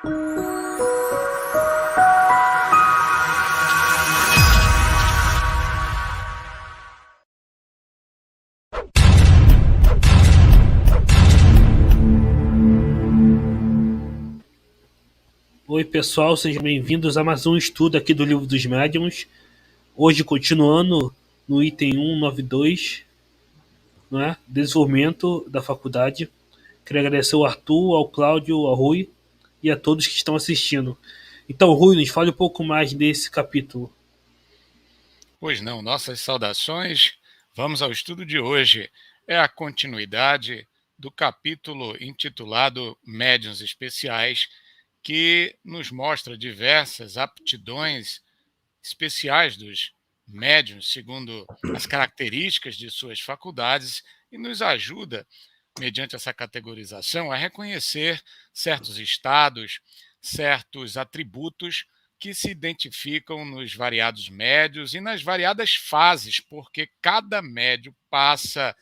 Oi pessoal, sejam bem-vindos a mais um estudo aqui do Livro dos Médiuns. Hoje continuando no item 192, não é? Desenvolvimento da faculdade. Queria agradecer ao Arthur, ao Cláudio, ao Rui e a todos que estão assistindo. Então, Rui, nos fale um pouco mais desse capítulo. Pois não, nossas saudações. Vamos ao estudo de hoje. É a continuidade do capítulo intitulado Médiuns Especiais, que nos mostra diversas aptidões especiais dos médiuns, segundo as características de suas faculdades, e nos ajuda, mediante essa categorização, a reconhecer certos estados, certos atributos que se identificam nos variados médios e nas variadas fases, porque cada médio passa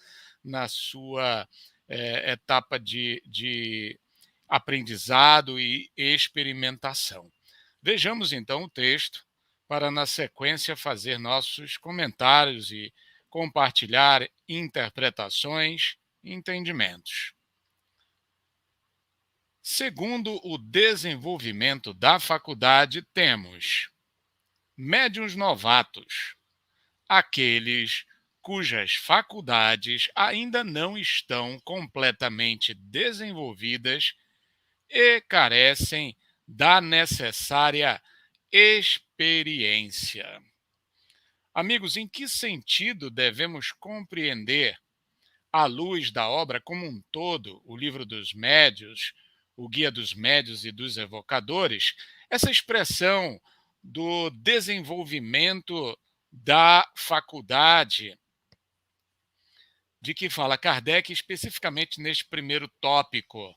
na sua etapa de aprendizado e experimentação. Vejamos então o texto para, na sequência, fazer nossos comentários e compartilhar interpretações e entendimentos. Segundo o desenvolvimento da faculdade, temos médiuns novatos, aqueles cujas faculdades ainda não estão completamente desenvolvidas e carecem da necessária experiência. Amigos, em que sentido devemos compreender, à luz da obra como um todo, o Livro dos Médiuns, o Guia dos Médiuns e dos Evocadores, essa expressão do desenvolvimento da faculdade, de que fala Kardec especificamente neste primeiro tópico?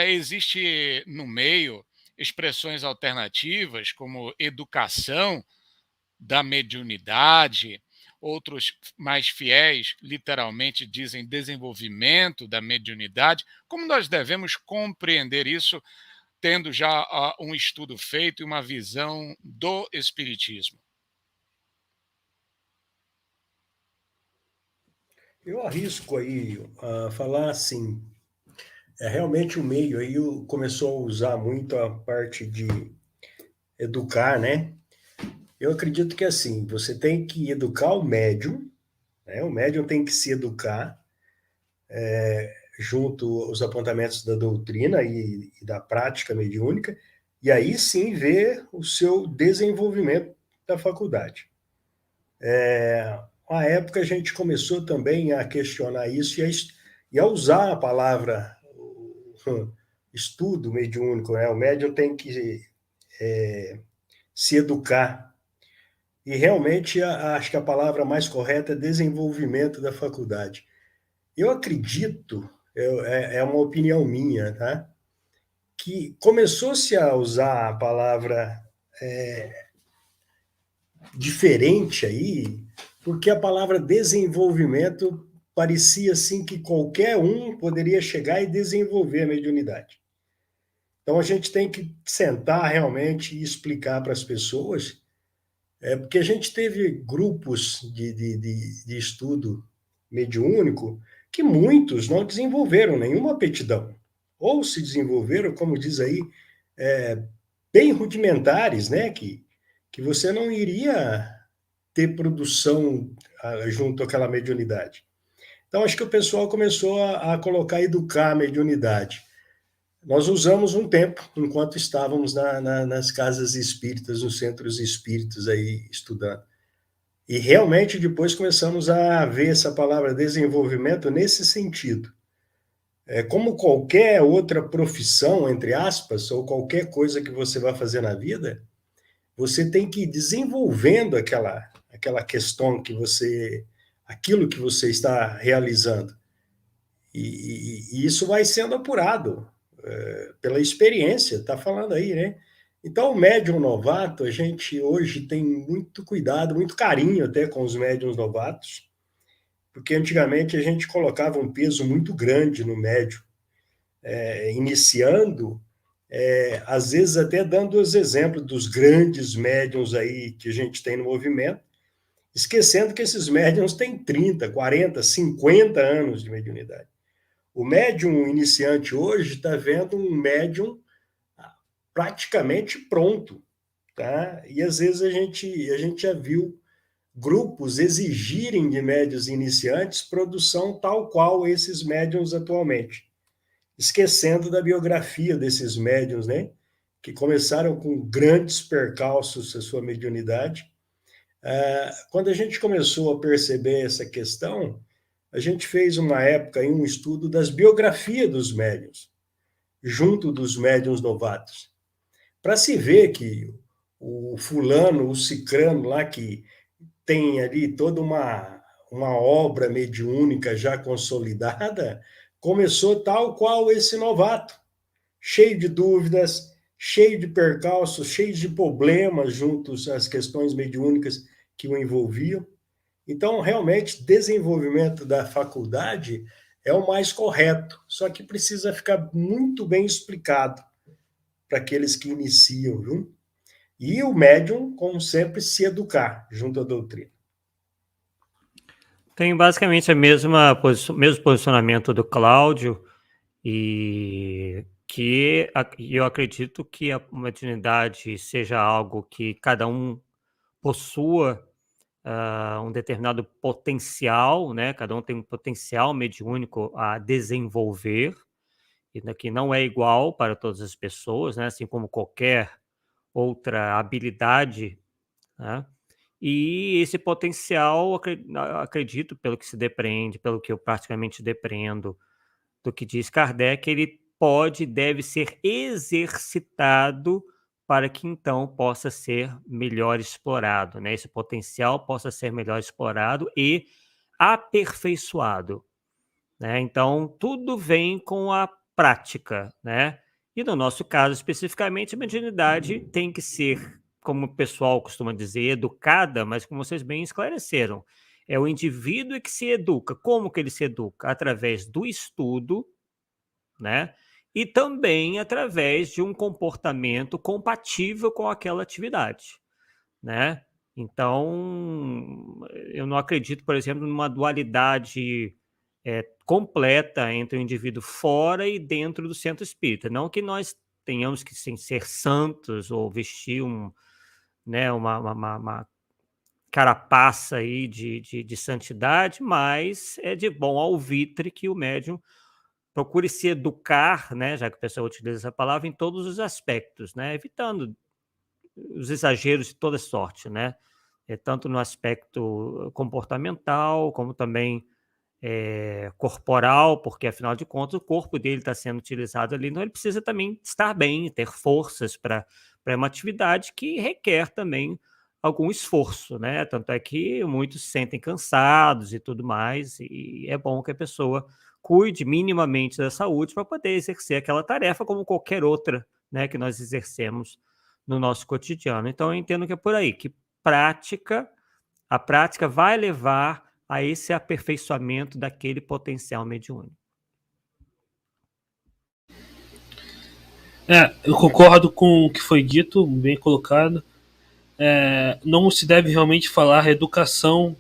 Existe no meio expressões alternativas como educação da mediunidade, outros mais fiéis literalmente dizem desenvolvimento da mediunidade. Como nós devemos compreender isso, tendo já um estudo feito e uma visão do Espiritismo? Eu arrisco aí a falar assim, realmente o meio aí começou a usar muito a parte de educar, né? Eu acredito que assim, você tem que educar o médium, né? O médium tem que se educar junto aos apontamentos da doutrina e da prática mediúnica, e aí sim ver o seu desenvolvimento da faculdade. À época a gente começou também a questionar isso e a usar a palavra estudo mediúnico, né? O médium tem que se educar. E realmente acho que a palavra mais correta é desenvolvimento da faculdade. Eu acredito, é uma opinião minha, tá? Que começou-se a usar a palavra diferente aí, porque a palavra desenvolvimento parecia assim que qualquer um poderia chegar e desenvolver a mediunidade. Então a gente tem que sentar realmente e explicar para as pessoas, porque a gente teve grupos de estudo mediúnico que muitos não desenvolveram nenhuma aptidão, ou se desenvolveram, como diz aí, bem rudimentares, né? Que você não iria ter produção junto àquela mediunidade. Então, acho que o pessoal começou a colocar, educar a mediunidade. Nós usamos um tempo, enquanto estávamos nas casas espíritas, nos centros espíritas aí estudando. E realmente depois começamos a ver essa palavra desenvolvimento nesse sentido. Como qualquer outra profissão, entre aspas, ou qualquer coisa que você vai fazer na vida, você tem que ir desenvolvendo aquela questão aquilo que você está realizando. E isso vai sendo apurado pela experiência, está falando aí, né? Então, o médium novato, a gente hoje tem muito cuidado, muito carinho até com os médiums novatos, porque antigamente a gente colocava um peso muito grande no médium, iniciando, às vezes até dando os exemplos dos grandes médiums aí que a gente tem no movimento, esquecendo que esses médiums têm 30, 40, 50 anos de mediunidade. O médium iniciante hoje está vendo um médium praticamente pronto, tá? E às vezes a gente já viu grupos exigirem de médiuns iniciantes produção tal qual esses médiuns atualmente, esquecendo da biografia desses médiuns, né? Que começaram com grandes percalços a sua mediunidade. Quando a gente começou a perceber essa questão, a gente fez uma época aí um estudo das biografias dos médiuns, junto dos médiuns novatos, para se ver que o fulano, o cicrano lá que tem ali toda uma obra mediúnica já consolidada, começou tal qual esse novato, cheio de dúvidas, cheio de percalços, cheio de problemas juntos às questões mediúnicas que o envolviam. Então, realmente, desenvolvimento da faculdade é o mais correto, só que precisa ficar muito bem explicado para aqueles que iniciam, viu? E o médium, como sempre, se educar junto à doutrina. Tem basicamente mesmo posicionamento do Cláudio, e que eu acredito que a mediunidade seja algo que cada um possua um determinado potencial, né? Cada um tem um potencial mediúnico a desenvolver, e que não é igual para todas as pessoas, né? Assim como qualquer outra habilidade, né? E esse potencial, acredito, pelo que se depreende, pelo que eu praticamente depreendo do que diz Kardec, ele pode e deve ser exercitado para que então possa ser melhor explorado, né? Esse potencial possa ser melhor explorado e aperfeiçoado, né? Então, tudo vem com a prática, né? E no nosso caso, especificamente, a mediunidade tem que ser, como o pessoal costuma dizer, educada, mas como vocês bem esclareceram, é o indivíduo que se educa. Como que ele se educa? Através do estudo, né? E também através de um comportamento compatível com aquela atividade, né? Então, eu não acredito, por exemplo, numa dualidade completa entre o indivíduo fora e dentro do centro espírita. Não que nós tenhamos que ser santos ou vestir né, uma carapaça aí de santidade, mas é de bom alvitre que o médium procure se educar, né, já que o pessoal utiliza essa palavra, em todos os aspectos, né, evitando os exageros de toda sorte, né, tanto no aspecto comportamental, como também corporal, porque afinal de contas o corpo dele está sendo utilizado ali, então ele precisa também estar bem, ter forças para uma atividade que requer também algum esforço, né? Tanto é que muitos se sentem cansados e tudo mais, e é bom que a pessoa cuide minimamente da saúde para poder exercer aquela tarefa como qualquer outra, né, que nós exercemos no nosso cotidiano. Então eu entendo que é por aí, que a prática vai levar a esse aperfeiçoamento daquele potencial mediúnico. Eu concordo com o que foi dito, bem colocado. Não se deve realmente falar educação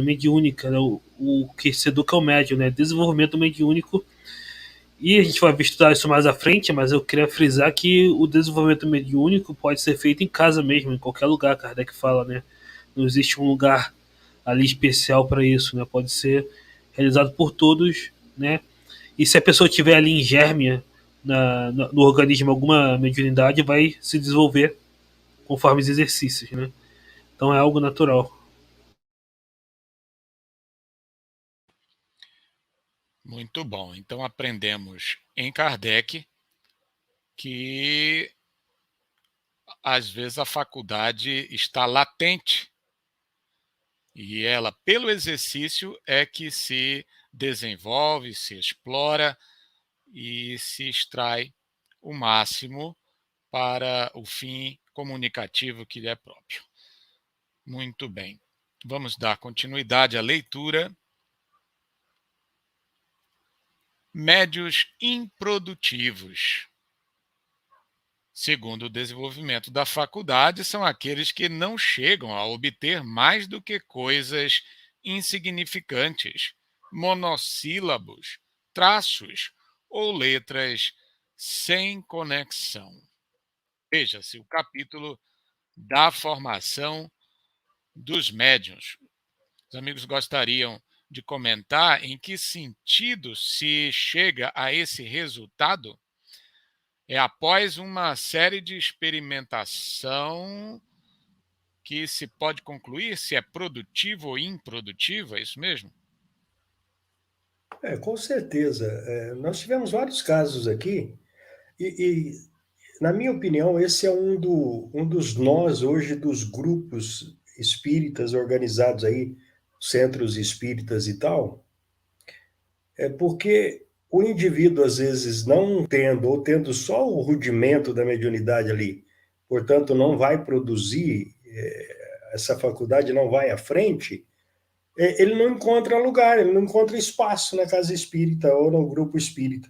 mediúnica, né? O que se educa é o médium, né? Desenvolvimento mediúnico. E a gente vai estudar isso mais à frente, mas eu queria frisar que o desenvolvimento mediúnico pode ser feito em casa mesmo, em qualquer lugar, Kardec fala, né? Não existe um lugar ali especial para isso, né? Pode ser realizado por todos, né? E se a pessoa tiver ali em gérmea no organismo alguma mediunidade, vai se desenvolver conforme os exercícios, né? Então é algo natural. Muito bom. Então aprendemos em Kardec que às vezes a faculdade está latente e ela, pelo exercício, é que se desenvolve, se explora e se extrai o máximo para o fim comunicativo que lhe é próprio. Muito bem. Vamos dar continuidade à leitura. Médios improdutivos. segundo o desenvolvimento da faculdade, são aqueles que não chegam a obter mais do que coisas insignificantes, monossílabos, traços ou letras sem conexão. Veja-se o capítulo da formação dos médiuns. Os amigos gostariam de comentar em que sentido se chega a esse resultado? É após uma série de experimentação que se pode concluir se é produtivo ou improdutivo, é isso mesmo? Com certeza. Nós tivemos vários casos aqui, e, na minha opinião, esse é um dos nós hoje dos grupos espíritas organizados aí, centros espíritas e tal, porque o indivíduo, às vezes, não tendo, ou tendo só o rudimento da mediunidade ali, portanto, não vai produzir, essa faculdade não vai à frente, ele não encontra lugar, ele não encontra espaço na casa espírita ou no grupo espírita.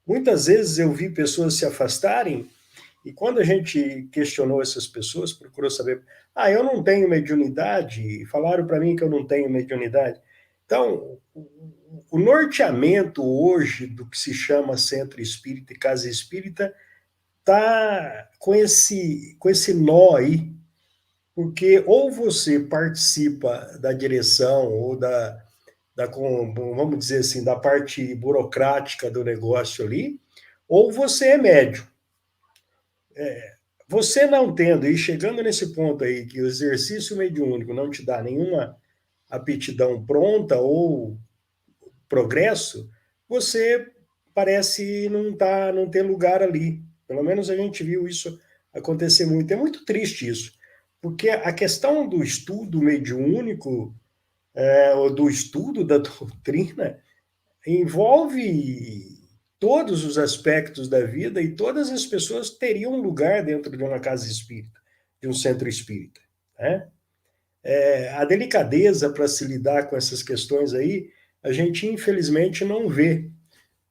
Muitas vezes eu vi pessoas se afastarem, e quando a gente questionou essas pessoas, procurou saber, eu não tenho mediunidade, falaram para mim que eu não tenho mediunidade. Então, o norteamento hoje do que se chama centro espírita e casa espírita está com esse nó aí, porque ou você participa da direção ou vamos dizer assim, da parte burocrática do negócio ali, ou você é médio. Você não tendo, e chegando nesse ponto aí, que o exercício mediúnico não te dá nenhuma aptidão pronta ou progresso, você parece não ter lugar ali. Pelo menos a gente viu isso acontecer muito. É muito triste isso, porque a questão do estudo mediúnico, ou do estudo da doutrina, envolve todos os aspectos da vida e todas as pessoas teriam um lugar dentro de uma casa espírita, de um centro espírita. Né? A delicadeza para se lidar com essas questões aí, a gente infelizmente não vê.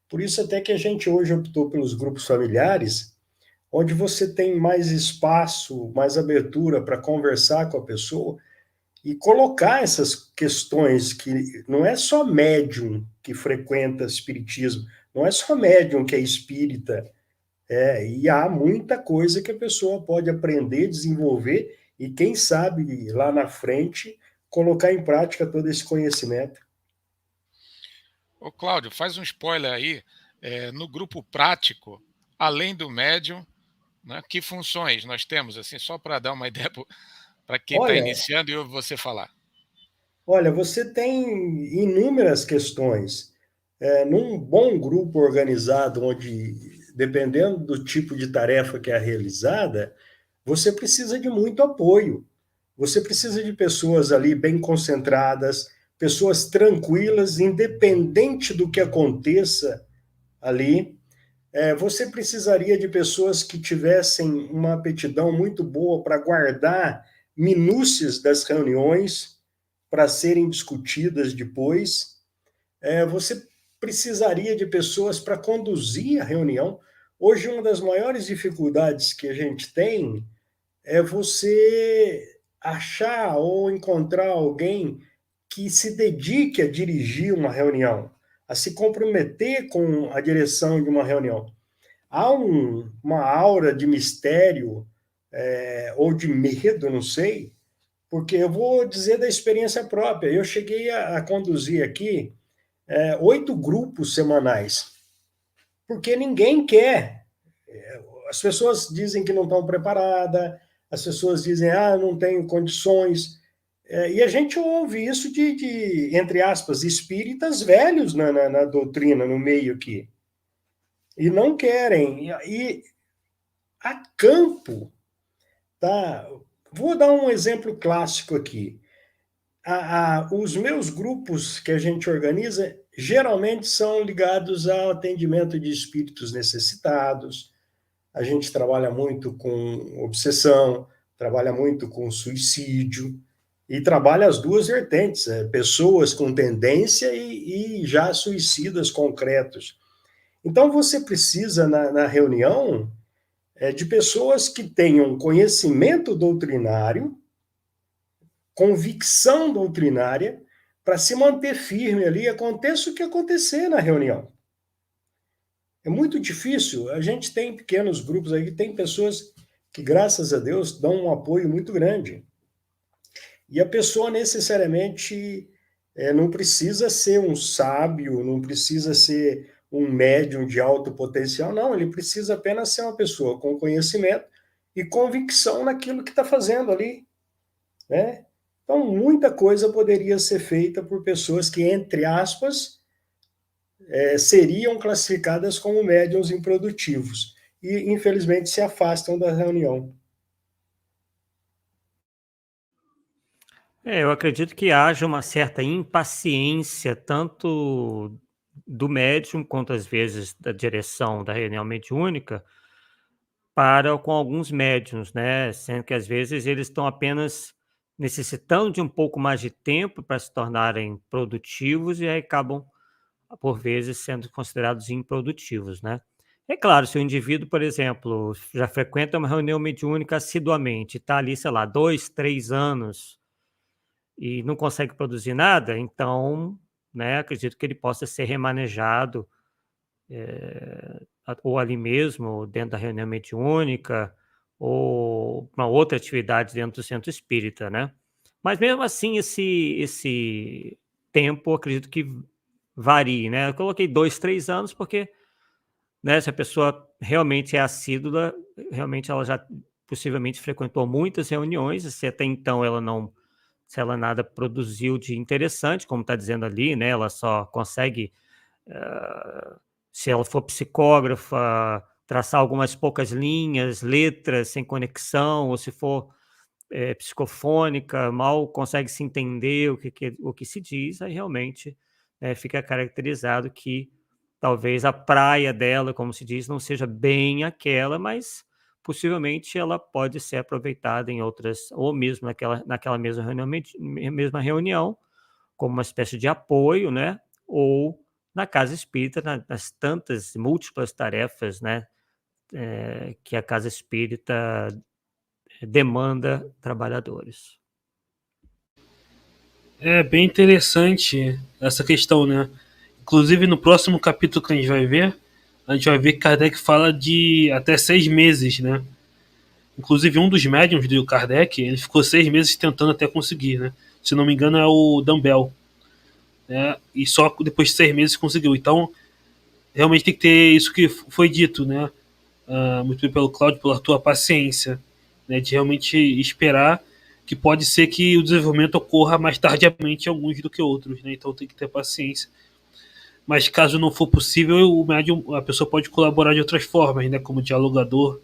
Por isso até que a gente hoje optou pelos grupos familiares, onde você tem mais espaço, mais abertura para conversar com a pessoa e colocar essas questões que não é só médium que frequenta espiritismo, não é só médium que é espírita, e há muita coisa que a pessoa pode aprender, desenvolver e, quem sabe, lá na frente, colocar em prática todo esse conhecimento. Ô, Cláudio, faz um spoiler aí, no grupo prático, além do médium, né, que funções nós temos, assim, só para dar uma ideia para quem está iniciando e ouve você falar. Olha, você tem inúmeras questões. Num bom grupo organizado, onde, dependendo do tipo de tarefa que é realizada, você precisa de muito apoio. Você precisa de pessoas ali bem concentradas, pessoas tranquilas, independente do que aconteça ali. Você precisaria de pessoas que tivessem uma aptidão muito boa para guardar minúcias das reuniões para serem discutidas depois. Você precisaria de pessoas para conduzir a reunião. Hoje, uma das maiores dificuldades que a gente tem é você achar ou encontrar alguém que se dedique a dirigir uma reunião, a se comprometer com a direção de uma reunião. Há uma aura de mistério, ou de medo, não sei, porque eu vou dizer da experiência própria. Eu cheguei a conduzir aqui 8 grupos semanais, porque ninguém quer. As pessoas dizem que não estão preparadas, as pessoas dizem, não tenho condições. E a gente ouve isso de entre aspas, espíritas velhos na doutrina, no meio aqui. E não querem. E a campo, tá? Vou dar um exemplo clássico aqui. Os meus grupos que a gente organiza geralmente são ligados ao atendimento de espíritos necessitados. A gente trabalha muito com obsessão, trabalha muito com suicídio, e trabalha as duas vertentes, pessoas com tendência e já suicidas concretos. Então, você precisa, na reunião, de pessoas que tenham conhecimento doutrinário, convicção doutrinária, para se manter firme ali, aconteça o que acontecer na reunião. É muito difícil. A gente tem pequenos grupos aí, tem pessoas que, graças a Deus, dão um apoio muito grande. E a pessoa necessariamente não precisa ser um sábio, não precisa ser um médium de alto potencial, não. Ele precisa apenas ser uma pessoa com conhecimento e convicção naquilo que está fazendo ali, né? Então, muita coisa poderia ser feita por pessoas que, entre aspas, seriam classificadas como médiuns improdutivos e, infelizmente, se afastam da reunião. Eu acredito que haja uma certa impaciência, tanto do médium quanto às vezes da direção da reunião mediúnica, para com alguns médiuns, né? Sendo que às vezes eles estão apenas necessitando de um pouco mais de tempo para se tornarem produtivos e aí acabam, por vezes, sendo considerados improdutivos, né? É claro, se o indivíduo, por exemplo, já frequenta uma reunião mediúnica assiduamente, está ali, sei lá, 2, 3 anos e não consegue produzir nada, então, né, acredito que ele possa ser remanejado, ou ali mesmo, dentro da reunião mediúnica, ou uma outra atividade dentro do centro espírita, né. Mas mesmo assim esse tempo acredito que varie, né. Eu coloquei 2, 3 anos porque, né, se a pessoa realmente é assídua, realmente ela já possivelmente frequentou muitas reuniões, e se até então ela não se ela nada produziu de interessante, como está dizendo ali, né, ela só consegue, hã, se ela for psicógrafa, traçar algumas poucas linhas, letras sem conexão, ou se for, psicofônica, mal consegue se entender o que se diz, aí realmente, fica caracterizado que talvez a praia dela, como se diz, não seja bem aquela, mas possivelmente ela pode ser aproveitada em outras ou mesmo naquela mesma reunião, como uma espécie de apoio, né, ou na casa espírita, nas tantas múltiplas tarefas, né, que a casa espírita demanda trabalhadores. É bem interessante essa questão, né? Inclusive, no próximo capítulo que a gente vai ver que Kardec fala de até 6 meses, né? Inclusive, um dos médiums do Kardec, ele ficou 6 meses tentando até conseguir, né? Se não me engano, é o Dumbbell, né? E só depois de 6 meses conseguiu. Então, realmente tem que ter isso que foi dito, né? Muito bem pelo Cláudio, pela tua paciência, né? De realmente esperar, que pode ser que o desenvolvimento ocorra mais tardiamente em alguns do que outros, né? Então tem que ter paciência. Mas caso não for possível, o médium, a pessoa pode colaborar de outras formas, né? Como dialogador,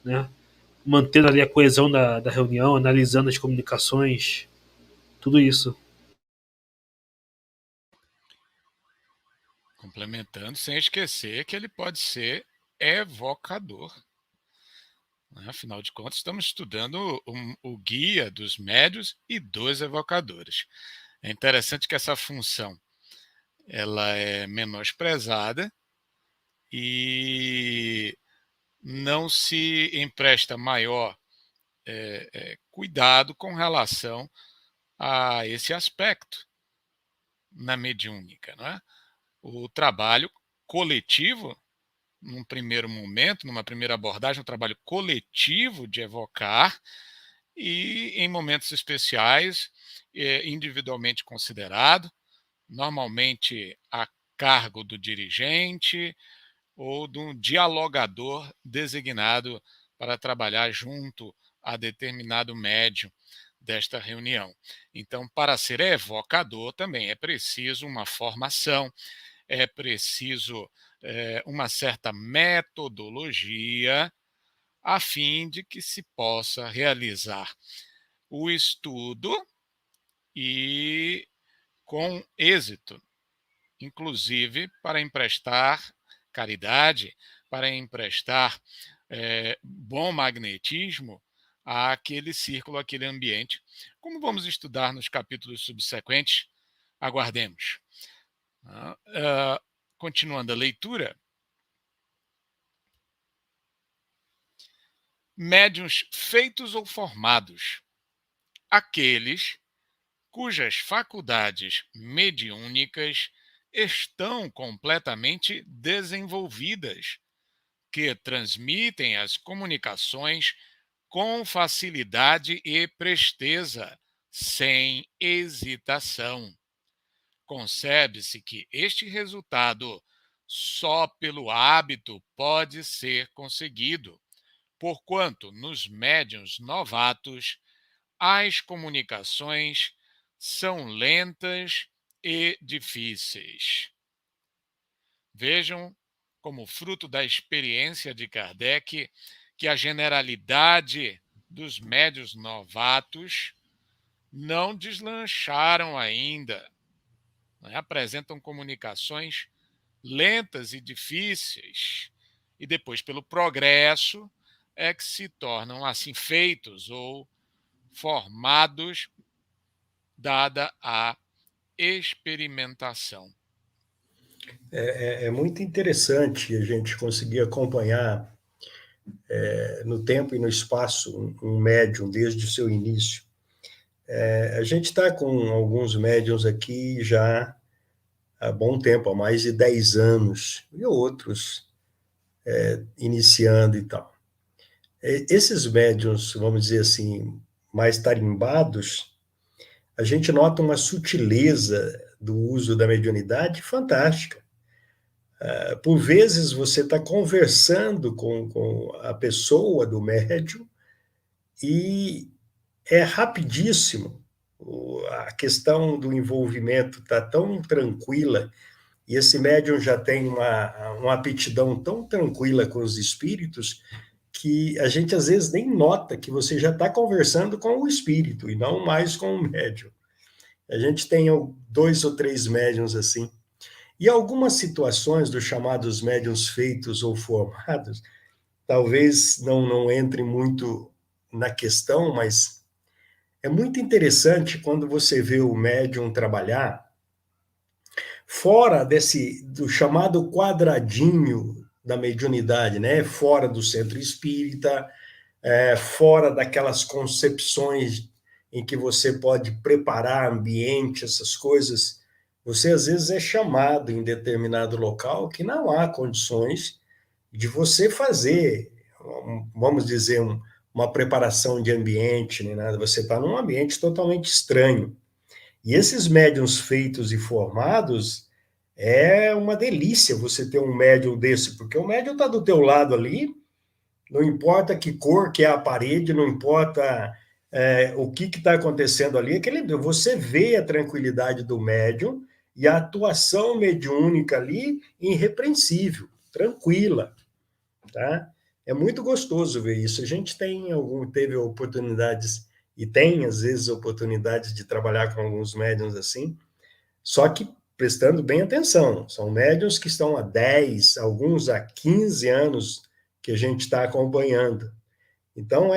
né? Mantendo ali a coesão da reunião, analisando as comunicações, tudo isso. Complementando, sem esquecer que ele pode ser evocador. Afinal de contas, estamos estudando o guia dos médios e dos evocadores. É interessante que essa função ela é menosprezada e não se empresta maior cuidado com relação a esse aspecto na mediúnica. Não é? O trabalho coletivo, num primeiro momento, numa primeira abordagem, um trabalho coletivo de evocar e, em momentos especiais, individualmente considerado, normalmente a cargo do dirigente ou de um dialogador designado para trabalhar junto a determinado médium desta reunião. Então, para ser evocador também é preciso uma formação, é preciso uma certa metodologia a fim de que se possa realizar o estudo e com êxito, inclusive para emprestar caridade, para emprestar bom magnetismo àquele círculo, àquele ambiente. Como vamos estudar nos capítulos subsequentes, aguardemos. Continuando a leitura, médiuns feitos ou formados, aqueles cujas faculdades mediúnicas estão completamente desenvolvidas, que transmitem as comunicações com facilidade e presteza, sem hesitação. Concebe-se que este resultado só pelo hábito pode ser conseguido, porquanto nos médiuns novatos as comunicações são lentas e difíceis. Vejam, como fruto da experiência de Kardec, que a generalidade dos médiuns novatos não deslancharam ainda, né? Apresentam comunicações lentas e difíceis, e depois, pelo progresso, é que se tornam assim feitos ou formados, dada a experimentação. É muito interessante a gente conseguir acompanhar no tempo e no espaço um médium desde o seu início. A gente está com alguns médiums aqui já há bom tempo, há mais de 10 anos, e outros iniciando e tal. Esses médiums, vamos dizer assim, mais tarimbados, a gente nota uma sutileza do uso da mediunidade fantástica. Por vezes você está conversando com a pessoa do médium e é rapidíssimo. A questão do envolvimento está tão tranquila e esse médium já tem uma aptidão tão tranquila com os espíritos que a gente às vezes nem nota que você já está conversando com o espírito e não mais com o médium. A gente tem 2 ou 3 médiums assim. E algumas situações dos chamados médiuns feitos ou formados, talvez não entre muito na questão, mas é muito interessante quando você vê o médium trabalhar fora do chamado quadradinho da mediunidade, né? Fora do centro espírita, fora daquelas concepções em que você pode preparar ambiente, essas coisas. Você, às vezes, é chamado em determinado local que não há condições de você fazer, vamos dizer, uma preparação de ambiente, nem nada. Você está num ambiente totalmente estranho. E esses médiums feitos e formados, é uma delícia você ter um médium desse, porque o médium está do teu lado ali, não importa que cor que é a parede, não importa o que está acontecendo ali, você vê a tranquilidade do médium e a atuação mediúnica ali irrepreensível, tranquila, tá? É muito gostoso ver isso. A gente teve oportunidades e tem, às vezes, oportunidades de trabalhar com alguns médiums assim, só que prestando bem atenção. São médiums que estão há 10, alguns há 15 anos que a gente está acompanhando. Então,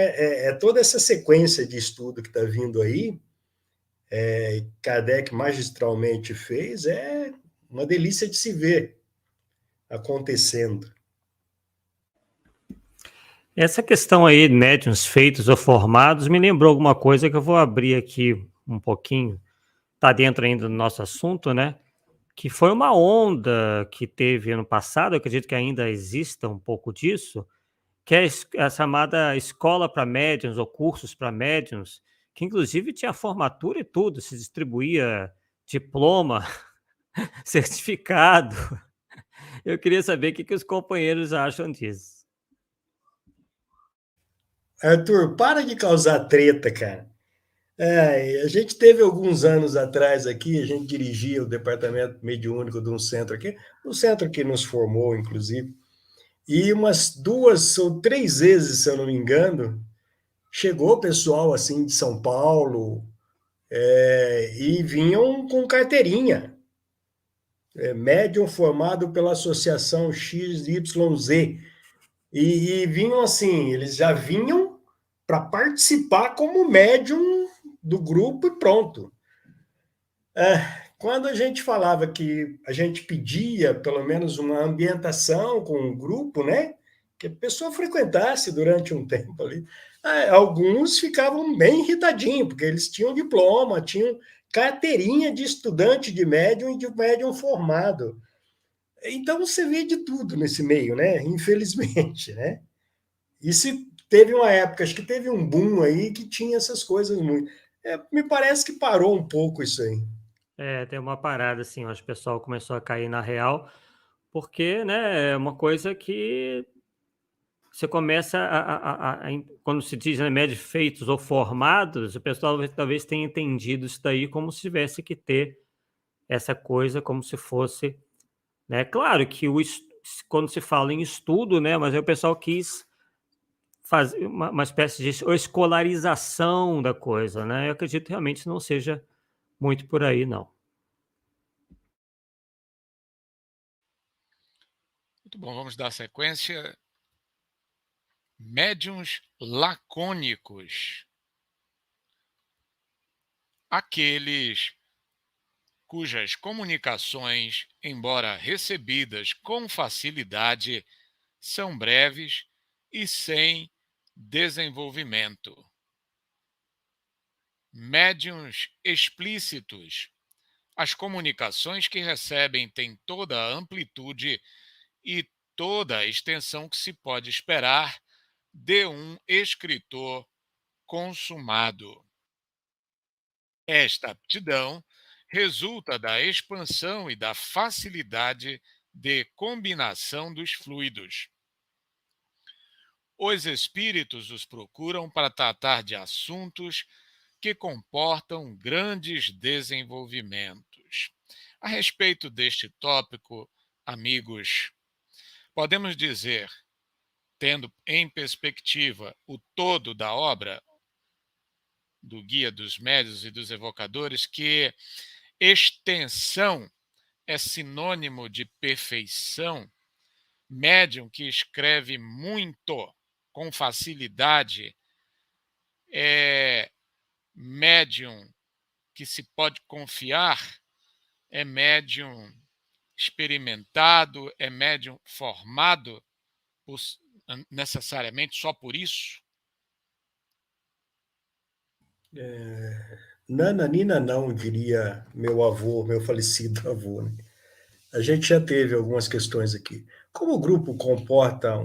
toda essa sequência de estudo que está vindo aí, Kardec magistralmente fez, é uma delícia de se ver acontecendo. Essa questão aí, médiuns feitos ou formados, me lembrou alguma coisa que eu vou abrir aqui um pouquinho. Está dentro ainda do nosso assunto, né? Que foi uma onda que teve ano passado, eu acredito que ainda exista um pouco disso, que é a chamada escola para médiuns ou cursos para médiuns, que inclusive tinha formatura e tudo, se distribuía diploma, certificado. Eu queria saber o que os companheiros acham disso. Arthur, para de causar treta, cara. A gente teve alguns anos atrás aqui, a gente dirigia o departamento mediúnico de um centro aqui, um centro que nos formou, inclusive, e umas 2 ou 3 vezes, se eu não me engano, chegou pessoal assim de São Paulo e vinham com carteirinha. Médium formado pela Associação XYZ. E vinham assim, eles já vinham para participar como médium do grupo e pronto. Quando a gente falava que a gente pedia pelo menos uma ambientação com o grupo, né? que a pessoa frequentasse durante um tempo ali. Alguns ficavam bem irritadinhos, porque eles tinham diploma, tinham carteirinha de estudante de médium e de médium formado. Então você vê de tudo nesse meio, né? Infelizmente, né? E se teve uma época, acho que teve um boom aí que tinha essas coisas muito. Me parece que parou um pouco isso aí. Tem uma parada, assim, acho que o pessoal começou a cair na real, porque, né, é uma coisa que você começa quando se diz, né, médios feitos ou formados, o pessoal talvez tenha entendido isso daí como se tivesse que ter essa coisa como se fosse, né, claro que quando se fala em estudo, né, mas aí o pessoal quis fazer uma espécie de escolarização da coisa, né, eu acredito que realmente não seja muito por aí não. Muito bom, vamos dar sequência. Médiuns lacônicos. Aqueles cujas comunicações, embora recebidas com facilidade, são breves e sem desenvolvimento. Médiuns explícitos. As comunicações que recebem têm toda a amplitude e toda a extensão que se pode esperar de um escritor consumado. Esta aptidão resulta da expansão e da facilidade de combinação dos fluidos. Os espíritos os procuram para tratar de assuntos que comportam grandes desenvolvimentos. A respeito deste tópico, amigos, podemos dizer, tendo em perspectiva o todo da obra do Guia dos Médiuns e dos Evocadores, que extensão é sinônimo de perfeição. Médium que escreve muito, com facilidade, é médium que se pode confiar, é médium experimentado, é médium formado necessariamente só por isso? Nananina não, diria meu avô, meu falecido avô. Né? A gente já teve algumas questões aqui. Como o grupo comporta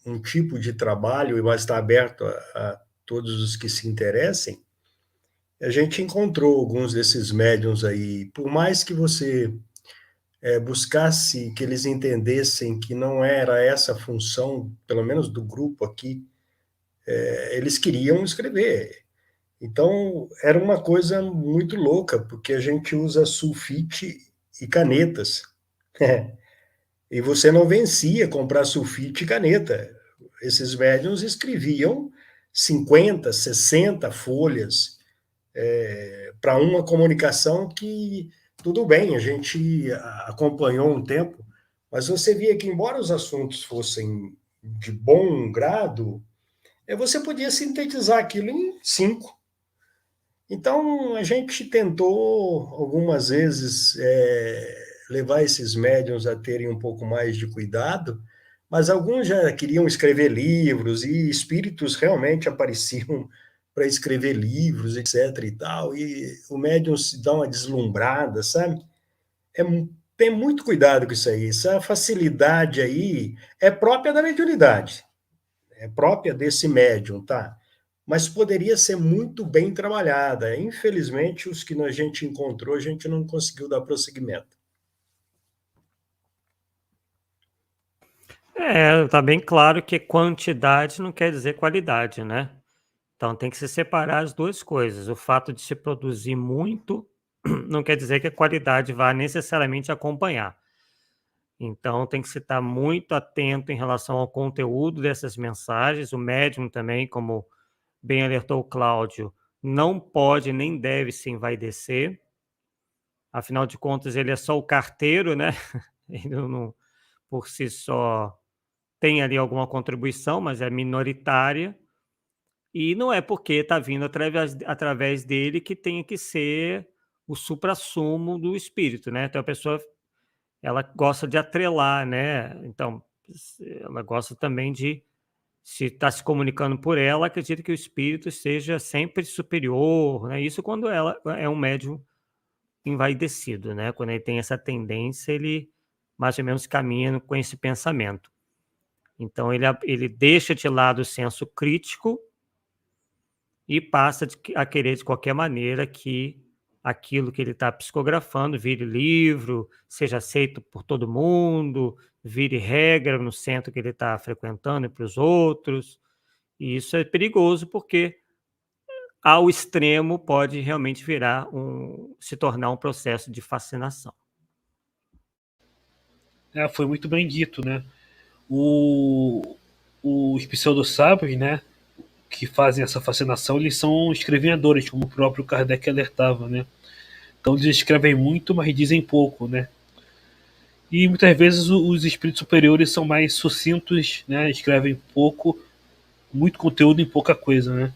um tipo de trabalho e vai estar aberto a todos os que se interessem, a gente encontrou alguns desses médiums aí. Por mais que você buscasse que eles entendessem que não era essa a função, pelo menos do grupo aqui, eles queriam escrever. Então, era uma coisa muito louca, porque a gente usa sulfite e canetas. E você não vencia comprar sulfite e caneta. Esses médiums escreviam 50, 60 folhas para uma comunicação que, tudo bem, a gente acompanhou um tempo, mas você via que, embora os assuntos fossem de bom grado, você podia sintetizar aquilo em 5. Então, a gente tentou algumas vezes levar esses médiums a terem um pouco mais de cuidado, mas alguns já queriam escrever livros e espíritos realmente apareciam para escrever livros, etc. e tal, e o médium se dá uma deslumbrada, sabe? É, tem muito cuidado com isso aí. Essa facilidade aí é própria da mediunidade, é própria desse médium, tá? Mas poderia ser muito bem trabalhada. Infelizmente, os que a gente encontrou, a gente não conseguiu dar prosseguimento. Tá bem claro que quantidade não quer dizer qualidade, né? Então tem que se separar as duas coisas. O fato de se produzir muito não quer dizer que a qualidade vá necessariamente acompanhar. Então tem que se estar muito atento em relação ao conteúdo dessas mensagens. O médium também, como bem alertou o Cláudio, não pode nem deve se envaidecer. Afinal de contas, ele é só o carteiro, né? Ele não, por si só, tem ali alguma contribuição, mas é minoritária. E não é porque está vindo através dele que tenha que ser o suprassumo do espírito, né? Então a pessoa ela gosta de atrelar, né? Então ela gosta também de, se está se comunicando por ela, acredita que o espírito seja sempre superior, né? Isso quando ela é um médium envaidecido, né? Quando ele tem essa tendência, ele mais ou menos caminha com esse pensamento. Então, ele deixa de lado o senso crítico e passa a querer, de qualquer maneira, que aquilo que ele está psicografando vire livro, seja aceito por todo mundo, vire regra no centro que ele está frequentando e para os outros. E isso é perigoso, porque ao extremo pode realmente se tornar um processo de fascinação. Foi muito bem dito, né? Os pseudo-sábios, né, que fazem essa fascinação, eles são escrevedores, como o próprio Kardec alertava, né? Então eles escrevem muito, mas dizem pouco, né? E muitas vezes os espíritos superiores são mais sucintos, né? Escrevem pouco, muito conteúdo em pouca coisa, né?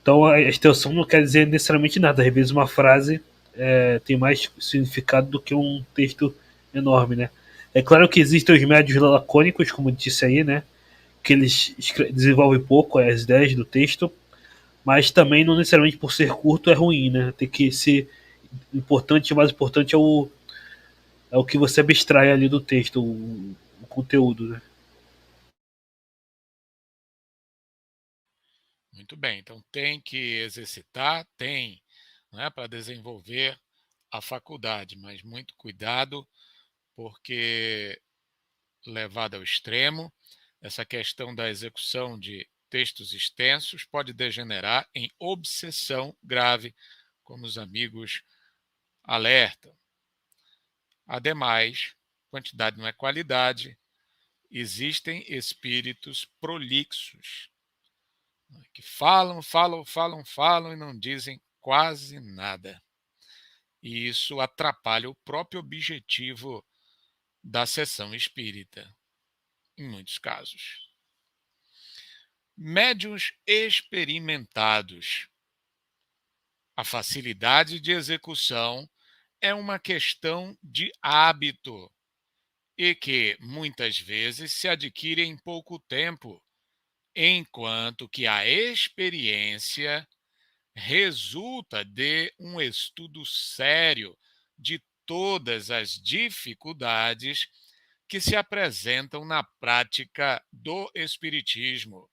Então a extensão não quer dizer necessariamente nada. Às vezes uma frase tem mais significado do que um texto enorme, né? É claro que existem os médios lacônicos, como disse aí, né? Que eles desenvolvem pouco as ideias do texto, mas também não necessariamente por ser curto é ruim, né? Tem que ser importante, o mais importante é o que você abstrai ali do texto, o conteúdo, né? Muito bem, então tem que exercitar, tem, né, para desenvolver a faculdade, mas muito cuidado, porque levado ao extremo, essa questão da execução de textos extensos pode degenerar em obsessão grave, como os amigos alertam. Ademais, quantidade não é qualidade, existem espíritos prolixos, que falam, falam, falam, falam e não dizem quase nada. E isso atrapalha o próprio objetivo da sessão espírita, em muitos casos. Médiuns experimentados. A facilidade de execução é uma questão de hábito e que, muitas vezes, se adquire em pouco tempo, enquanto que a experiência resulta de um estudo sério de todas as dificuldades que se apresentam na prática do espiritismo.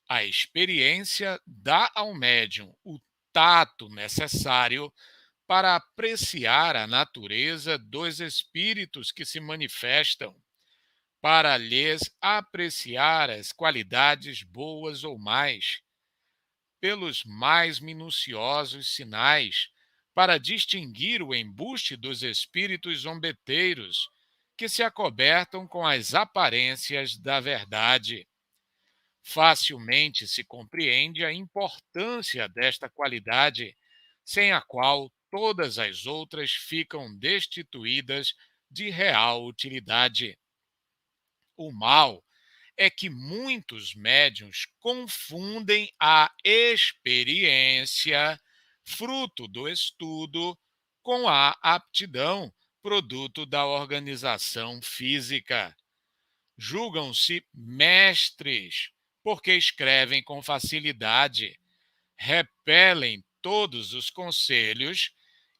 A experiência dá ao médium o tato necessário para apreciar a natureza dos espíritos que se manifestam, para lhes apreciar as qualidades boas ou mais, pelos mais minuciosos sinais, para distinguir o embuste dos espíritos zombeteiros, que se acobertam com as aparências da verdade. Facilmente se compreende a importância desta qualidade, sem a qual todas as outras ficam destituídas de real utilidade. O mal é que muitos médiuns confundem a experiência, fruto do estudo, com a aptidão, produto da organização física. Julgam-se mestres, porque escrevem com facilidade, repelem todos os conselhos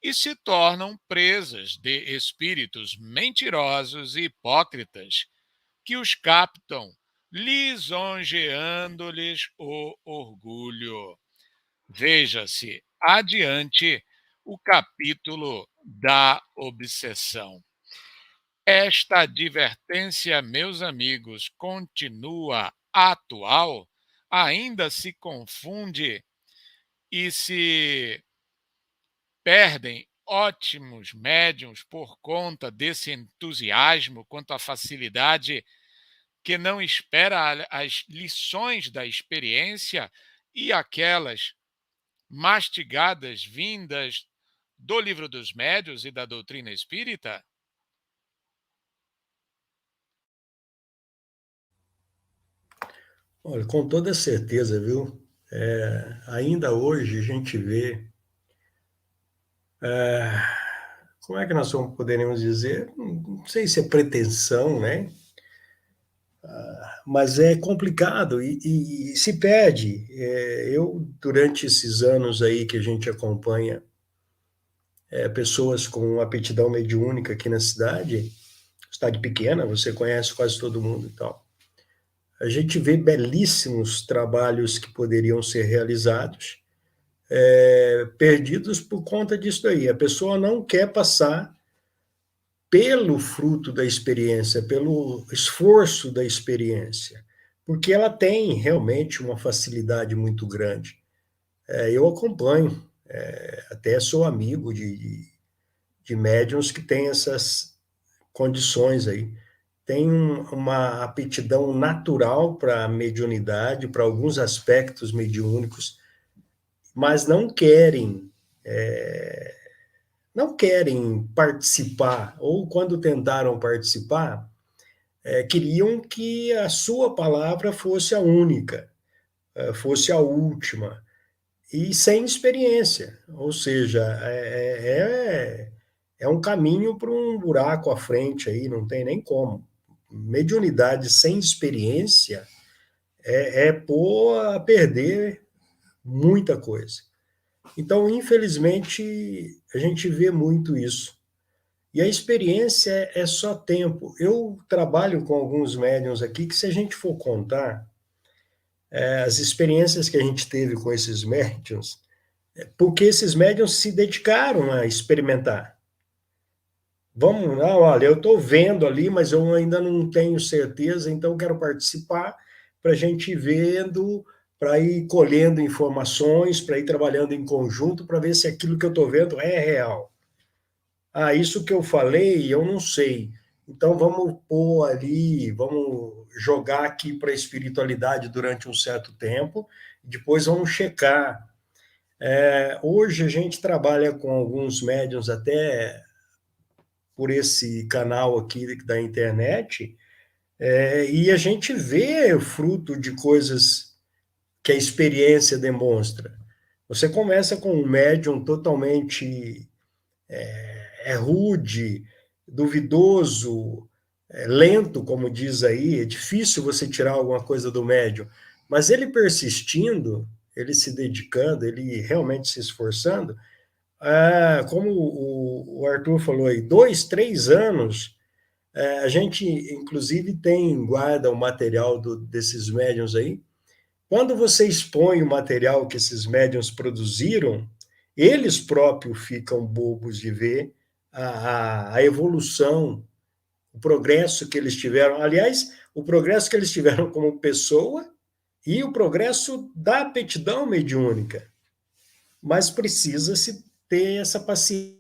e se tornam presas de espíritos mentirosos e hipócritas que os captam, lisonjeando-lhes o orgulho. Veja-se adiante o capítulo da obsessão. Esta advertência, meus amigos, continua atual, ainda se confunde e se perdem ótimos médiuns por conta desse entusiasmo quanto à facilidade que não espera as lições da experiência e aquelas mastigadas vindas do Livro dos Médiuns e da doutrina espírita? Olha, com toda certeza, viu? Ainda hoje a gente vê, como é que nós poderíamos dizer? Não sei se é pretensão, né? mas é complicado e se perde. Eu, durante esses anos aí que a gente acompanha pessoas com aptidão mediúnica aqui na cidade pequena, você conhece quase todo mundo e tal. A gente vê belíssimos trabalhos que poderiam ser realizados, perdidos por conta disso aí. A pessoa não quer passar pelo fruto da experiência, pelo esforço da experiência, porque ela tem realmente uma facilidade muito grande. Eu acompanho, até sou amigo de médiuns que têm essas condições aí. Tem uma aptidão natural para a mediunidade, para alguns aspectos mediúnicos, mas não querem participar, ou quando tentaram participar, queriam que a sua palavra fosse a única, fosse a última, e sem experiência, ou seja, é um caminho para um buraco à frente aí, não tem nem como. Mediunidade sem experiência pôr a perder muita coisa. Então, infelizmente, a gente vê muito isso. E a experiência é só tempo. Eu trabalho com alguns médiuns aqui que, se a gente for contar as experiências que a gente teve com esses médiuns, porque esses médiuns se dedicaram a experimentar. Vamos lá, olha, eu estou vendo ali, mas eu ainda não tenho certeza, então eu quero participar para a gente ir vendo, para ir colhendo informações, para ir trabalhando em conjunto, para ver se aquilo que eu estou vendo é real. Isso que eu falei, eu não sei. Então vamos pôr ali, vamos jogar aqui para a espiritualidade durante um certo tempo, depois vamos checar. Hoje a gente trabalha com alguns médiuns até por esse canal aqui da internet, e a gente vê o fruto de coisas que a experiência demonstra. Você começa com um médium totalmente rude, duvidoso, lento, como diz aí, é difícil você tirar alguma coisa do médium, mas ele persistindo, ele se dedicando, ele realmente se esforçando, como o Arthur falou aí, 2, 3 anos, a gente, inclusive, guarda o material desses médiuns aí. Quando você expõe o material que esses médiuns produziram, eles próprios ficam bobos de ver a evolução, o progresso que eles tiveram. Aliás, o progresso que eles tiveram como pessoa e o progresso da aptidão mediúnica. Mas precisa-se ter essa paciência,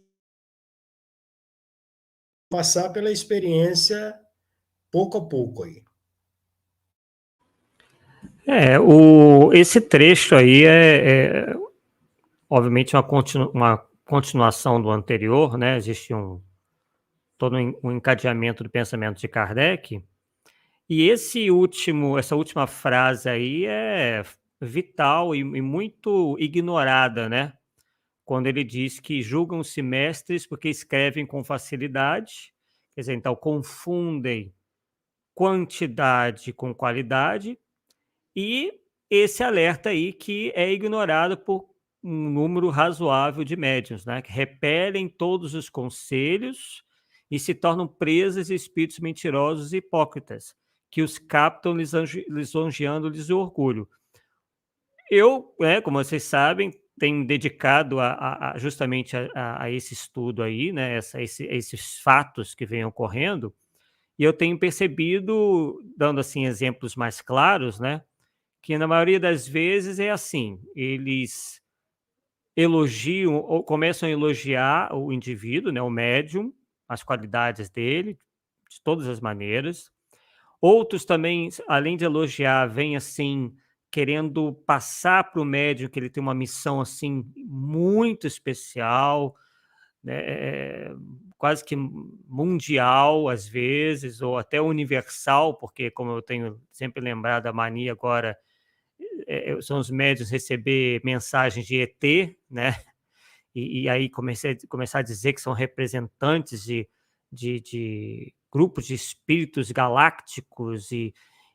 passar pela experiência pouco a pouco aí. Esse trecho aí obviamente uma continuação do anterior, né? Existe todo um encadeamento do pensamento de Kardec, e essa última frase aí é vital e muito ignorada, né? Quando ele diz que julgam-se mestres porque escrevem com facilidade, quer dizer, então confundem quantidade com qualidade, e esse alerta aí que é ignorado por um número razoável de médiuns, né, que repelem todos os conselhos e se tornam presas de espíritos mentirosos e hipócritas, que os captam lisonjeando-lhes o orgulho. Eu, como vocês sabem, tenho dedicado justamente a esse estudo aí, né, esses fatos que vêm ocorrendo, e eu tenho percebido, dando assim exemplos mais claros, né, que na maioria das vezes é assim, eles elogiam ou começam a elogiar o indivíduo, né, o médium, as qualidades dele, de todas as maneiras. Outros também, além de elogiar, vêm assim, querendo passar para o médium que ele tem uma missão assim muito especial, né, quase que mundial às vezes, ou até universal, porque como eu tenho sempre lembrado, a mania agora são os médiuns receber mensagens de ET, né? E aí começar a dizer que são representantes de grupos de espíritos galácticos e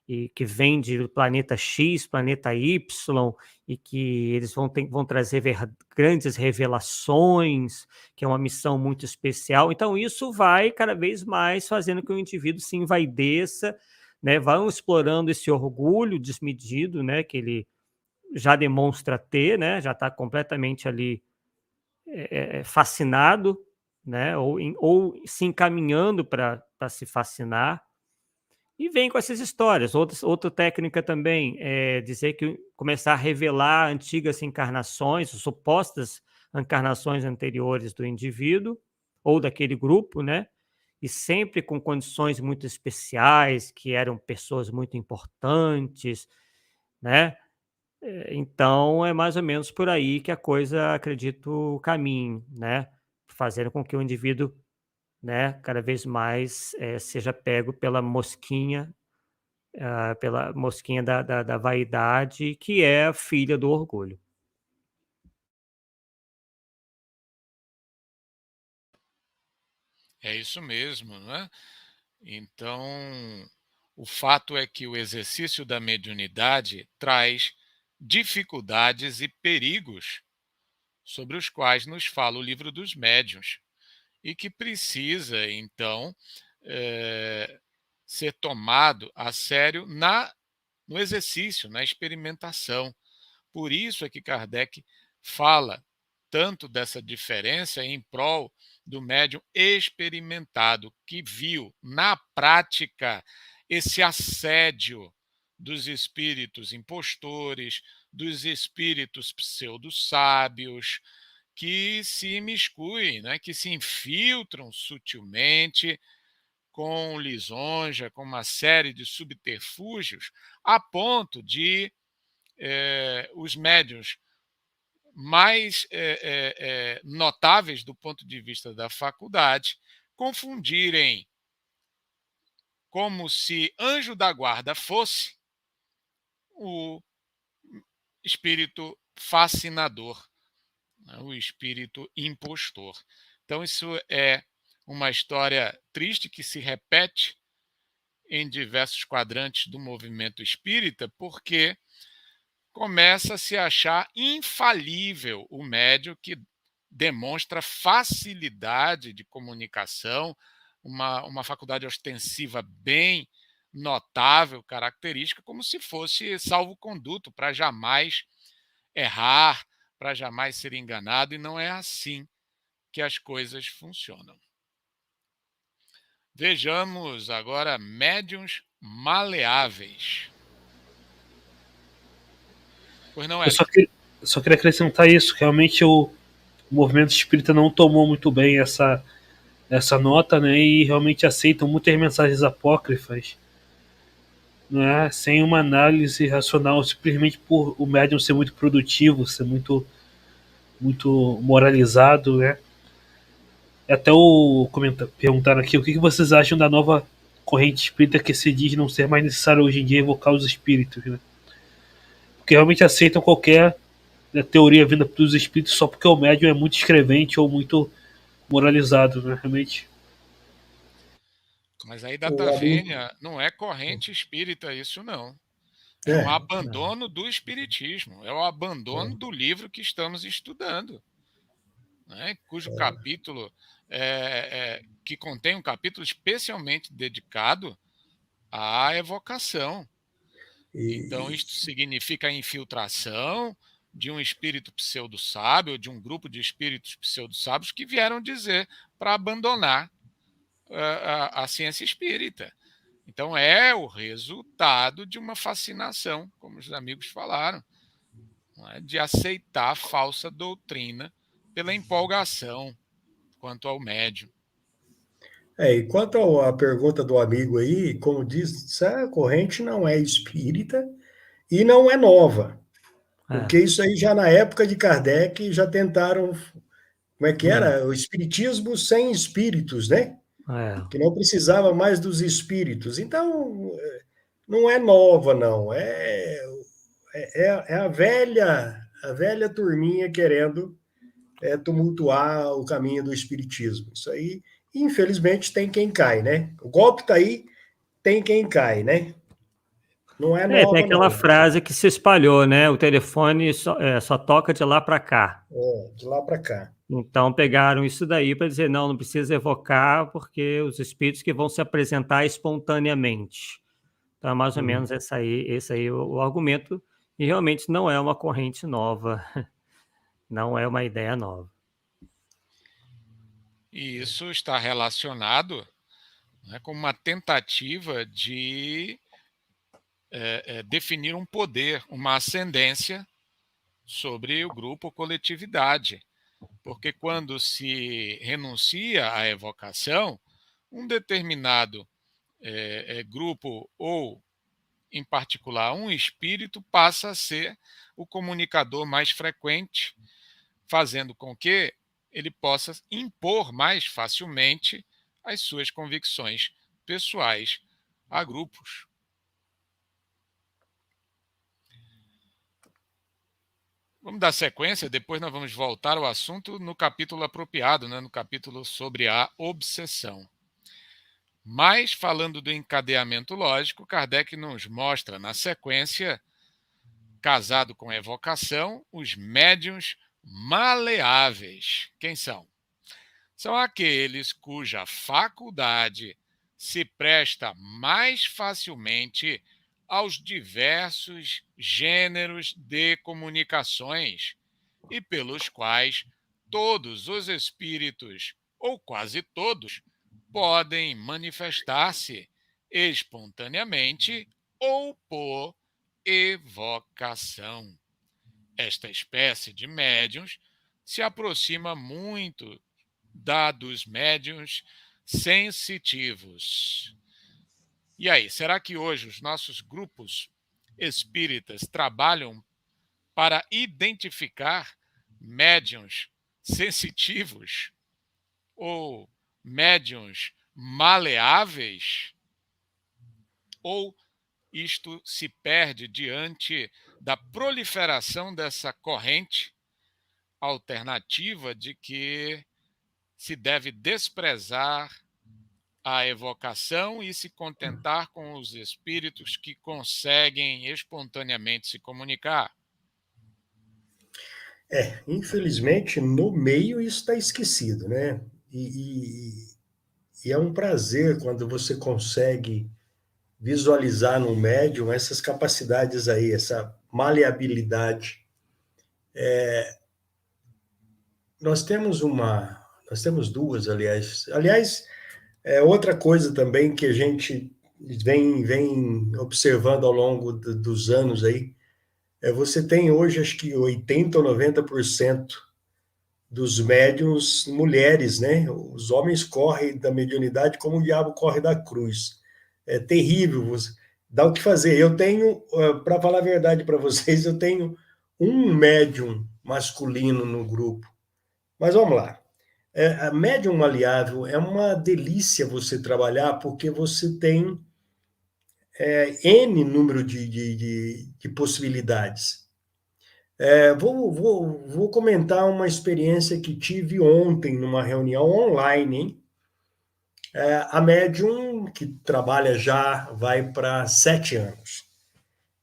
e que vem de planeta X, planeta Y, e que eles vão trazer grandes revelações, que é uma missão muito especial. Então, isso vai cada vez mais fazendo que o indivíduo se envaideça, né? Vão explorando esse orgulho desmedido, né? Que ele já demonstra ter, né? Já está completamente ali fascinado, né? Ou se encaminhando para se fascinar. E vem com essas histórias. Outra técnica também é dizer que começar a revelar antigas encarnações, supostas encarnações anteriores do indivíduo ou daquele grupo, né? E sempre com condições muito especiais, que eram pessoas muito importantes, né? Então é mais ou menos por aí que a coisa, acredito, caminhe, né? Fazendo com que o indivíduo, né, cada vez mais seja pego pela mosquinha da vaidade, que é a filha do orgulho. É isso mesmo, não é? Então, o fato é que o exercício da mediunidade traz dificuldades e perigos sobre os quais nos fala o livro dos médiuns e que precisa, então, ser tomado a sério no exercício, na experimentação. Por isso é que Kardec fala tanto dessa diferença em prol do médium experimentado, que viu na prática esse assédio dos espíritos impostores, dos espíritos pseudo-sábios, que se imiscuem, né, que se infiltram sutilmente com lisonja, com uma série de subterfúgios, a ponto de os médiuns mais notáveis do ponto de vista da faculdade confundirem como se anjo da guarda fosse o espírito fascinador, né, o espírito impostor. Então, isso é uma história triste que se repete em diversos quadrantes do movimento espírita, porque começa a se achar infalível o médium que demonstra facilidade de comunicação, uma faculdade ostensiva bem notável, característica, como se fosse salvo-conduto para jamais errar, para jamais ser enganado, e não é assim que as coisas funcionam. Vejamos agora médiuns maleáveis. Pois não, Eu Érico? só queria acrescentar isso, que realmente o movimento espírita não tomou muito bem essa nota, né, e realmente aceitam muitas mensagens apócrifas, né, sem uma análise racional, simplesmente por o médium ser muito produtivo, ser muito, muito moralizado, né. Até perguntaram aqui o que vocês acham da nova corrente espírita que se diz não ser mais necessário hoje em dia evocar os espíritos, né? Porque realmente aceitam qualquer, né, teoria vinda dos espíritos só porque o médium é muito escrevente ou muito moralizado, né? Realmente. Mas aí data vênia não é corrente espírita isso não. É um abandono do espiritismo, é o abandono do livro que estamos estudando, né? Cujo capítulo que contém um capítulo especialmente dedicado à evocação. Então, isto significa a infiltração de um espírito pseudo-sábio, de um grupo de espíritos pseudo-sábios que vieram dizer para abandonar a ciência espírita. Então, é o resultado de uma fascinação, como os amigos falaram, não é? De aceitar a falsa doutrina pela empolgação quanto ao médium. E quanto à pergunta do amigo aí, como diz, a corrente não é espírita e não é nova. Porque isso aí já na época de Kardec já tentaram, como é que era? O espiritismo sem espíritos, né? Que não precisava mais dos espíritos. Então, não é nova, não. É a velha turminha querendo tumultuar o caminho do espiritismo. Isso aí, infelizmente, tem quem cai, né? O golpe está aí, tem quem cai, né? Não é Tem nova, aquela não. frase que se espalhou, né? O telefone só toca de lá para cá. De lá para cá. Então pegaram isso daí para dizer, não precisa evocar, porque os espíritos que vão se apresentar espontaneamente. Então, é mais ou menos esse aí o argumento, e realmente não é uma corrente nova, não é uma ideia nova. E isso está relacionado, né, com uma tentativa de definir um poder, uma ascendência sobre o grupo ou coletividade. Porque quando se renuncia à evocação, um determinado grupo ou, em particular, um espírito passa a ser o comunicador mais frequente, fazendo com que ele possa impor mais facilmente as suas convicções pessoais a grupos. Vamos dar sequência, depois nós vamos voltar ao assunto no capítulo apropriado, né, no capítulo sobre a obsessão. Mas, falando do encadeamento lógico, Kardec nos mostra na sequência, casado com a evocação, os médiuns maleáveis. Quem são? São aqueles cuja faculdade se presta mais facilmente aos diversos gêneros de comunicações e pelos quais todos os espíritos, ou quase todos, podem manifestar-se espontaneamente ou por evocação. Esta espécie de médiuns se aproxima muito da dos médiuns sensitivos. E aí, será que hoje os nossos grupos espíritas trabalham para identificar médiuns sensitivos ou médiuns maleáveis? Ou isto se perde diante da proliferação dessa corrente alternativa de que se deve desprezar a evocação e se contentar com os espíritos que conseguem espontaneamente se comunicar? Infelizmente, no meio isso está esquecido, né? E é um prazer quando você consegue visualizar no médium essas capacidades aí, essa maleabilidade. Nós temos duas, aliás. Aliás, outra coisa também que a gente vem observando ao longo dos anos aí, você tem hoje, acho que 80% ou 90% dos médiuns mulheres, né? Os homens correm da mediunidade como o diabo corre da cruz. É terrível, dá o que fazer. Eu tenho, para falar a verdade para vocês, eu tenho um médium masculino no grupo. Mas vamos lá. A médium maleável é uma delícia você trabalhar, porque você tem N número de possibilidades. Vou comentar uma experiência que tive ontem numa reunião online, hein? A médium, que trabalha já, vai para 7 anos.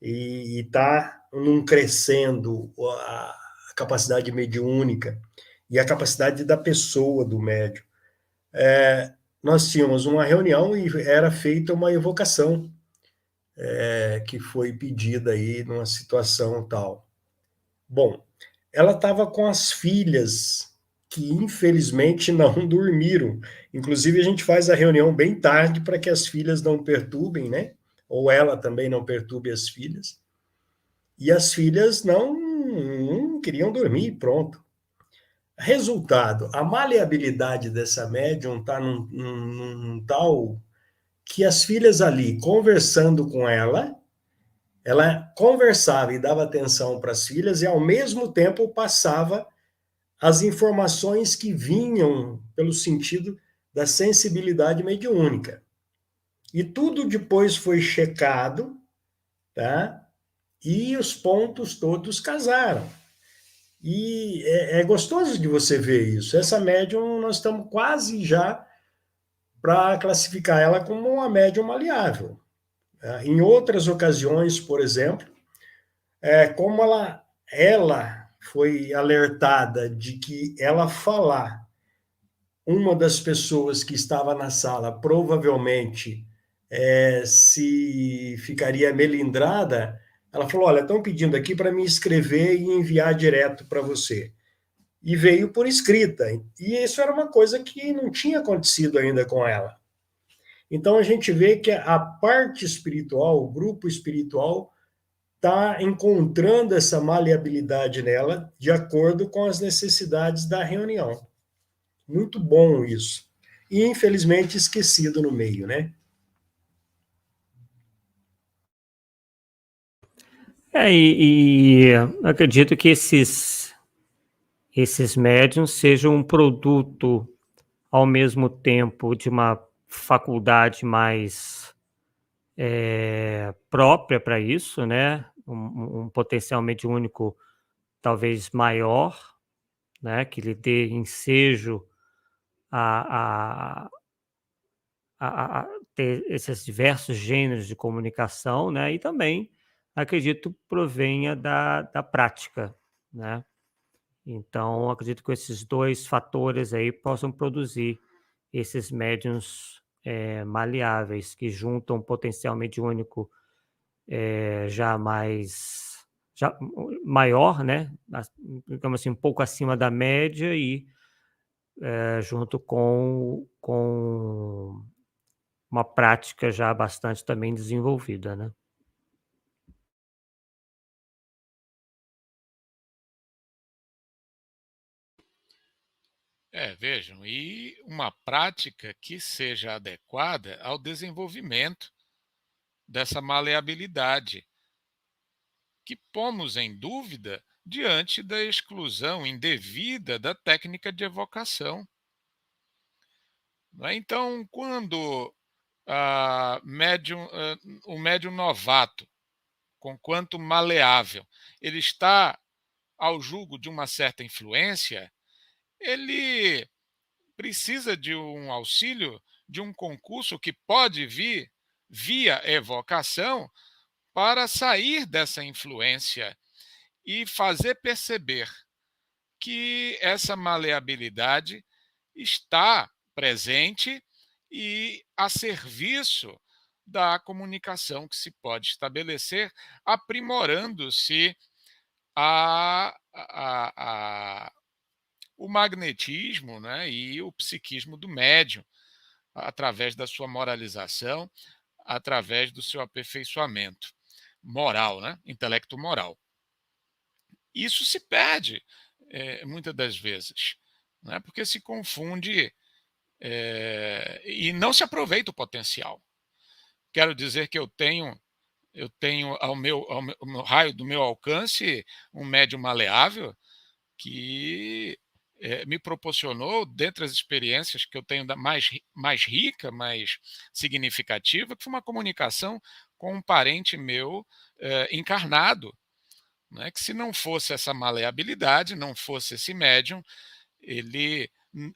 E está num crescendo a capacidade mediúnica e a capacidade da pessoa, do médium. Nós tínhamos uma reunião e era feita uma evocação que foi pedida aí numa situação tal. Bom, ela estava com as filhas que infelizmente não dormiram. Inclusive a gente faz a reunião bem tarde para que as filhas não perturbem, né? Ou ela também não perturbe as filhas. E as filhas não queriam dormir, pronto. Resultado, a maleabilidade dessa médium está num tal que as filhas ali, conversando com ela conversava e dava atenção para as filhas e, ao mesmo tempo, passava as informações que vinham pelo sentido da sensibilidade mediúnica. E tudo depois foi checado, tá? E os pontos todos casaram. E é gostoso de você ver isso. Essa médium, nós estamos quase já para classificar ela como uma médium maleável. Em outras ocasiões, por exemplo, como ela foi alertada de que ela falar, uma das pessoas que estava na sala provavelmente se ficaria melindrada, ela falou, olha, estão pedindo aqui para me escrever e enviar direto para você. E veio por escrita. E isso era uma coisa que não tinha acontecido ainda com ela. Então a gente vê que a parte espiritual, o grupo espiritual, está encontrando essa maleabilidade nela de acordo com as necessidades da reunião. Muito bom isso. E, infelizmente, esquecido no meio, né? E acredito que esses médiums sejam um produto, ao mesmo tempo, de uma faculdade mais própria para isso, né? Um potencial mediúnico talvez maior, né? Que lhe dê ensejo a ter esses diversos gêneros de comunicação, né? E também, acredito, provenha da prática, né? Então, acredito que esses dois fatores aí possam produzir esses médiuns maleáveis, que juntam um potencial mediúnico já maior, né? Digamos assim, um pouco acima da média e junto com uma prática já bastante também desenvolvida, né? Vejam, e uma prática que seja adequada ao desenvolvimento dessa maleabilidade, que pomos em dúvida diante da exclusão indevida da técnica de evocação. Então, quando o médium novato, conquanto maleável, ele está ao julgo de uma certa influência, ele precisa de um auxílio, de um concurso que pode vir via evocação para sair dessa influência e fazer perceber que essa maleabilidade está presente e a serviço da comunicação que se pode estabelecer, aprimorando-se o magnetismo, né, e o psiquismo do médium, através da sua moralização, através do seu aperfeiçoamento moral, né, intelecto moral. Isso se perde muitas das vezes, né, porque se confunde e não se aproveita o potencial. Quero dizer que eu tenho ao raio do meu alcance um médium maleável que me proporcionou, dentre as experiências que eu tenho mais rica, mais significativa, que foi uma comunicação com um parente meu encarnado, né, que se não fosse essa maleabilidade, não fosse esse médium, ele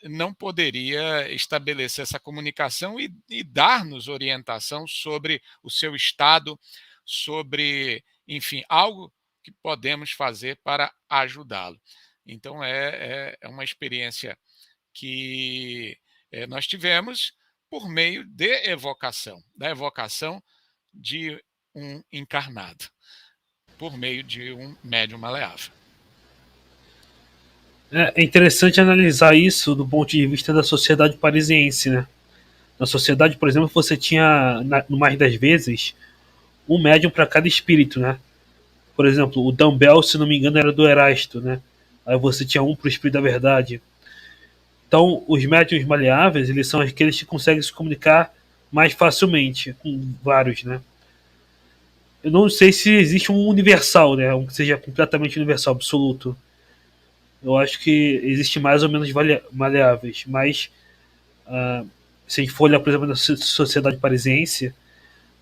não poderia estabelecer essa comunicação e dar-nos orientação sobre o seu estado, sobre, enfim, algo que podemos fazer para ajudá-lo. Então, é uma experiência que nós tivemos por meio de evocação, da evocação de um encarnado, por meio de um médium maleável. É interessante analisar isso do ponto de vista da sociedade parisiense, né? Na sociedade, por exemplo, você tinha, no mais das vezes, um médium para cada espírito, né? Por exemplo, o Dumbbell, se não me engano, era do Erasto, né? Aí você tinha um para o espírito da verdade. Então, os médiums maleáveis, eles são aqueles que conseguem se comunicar mais facilmente com vários, né? Eu não sei se existe um universal, né? Um que seja completamente universal, absoluto. Eu acho que existe mais ou menos maleáveis, mas se a gente for olhar, por exemplo, na sociedade parisiense,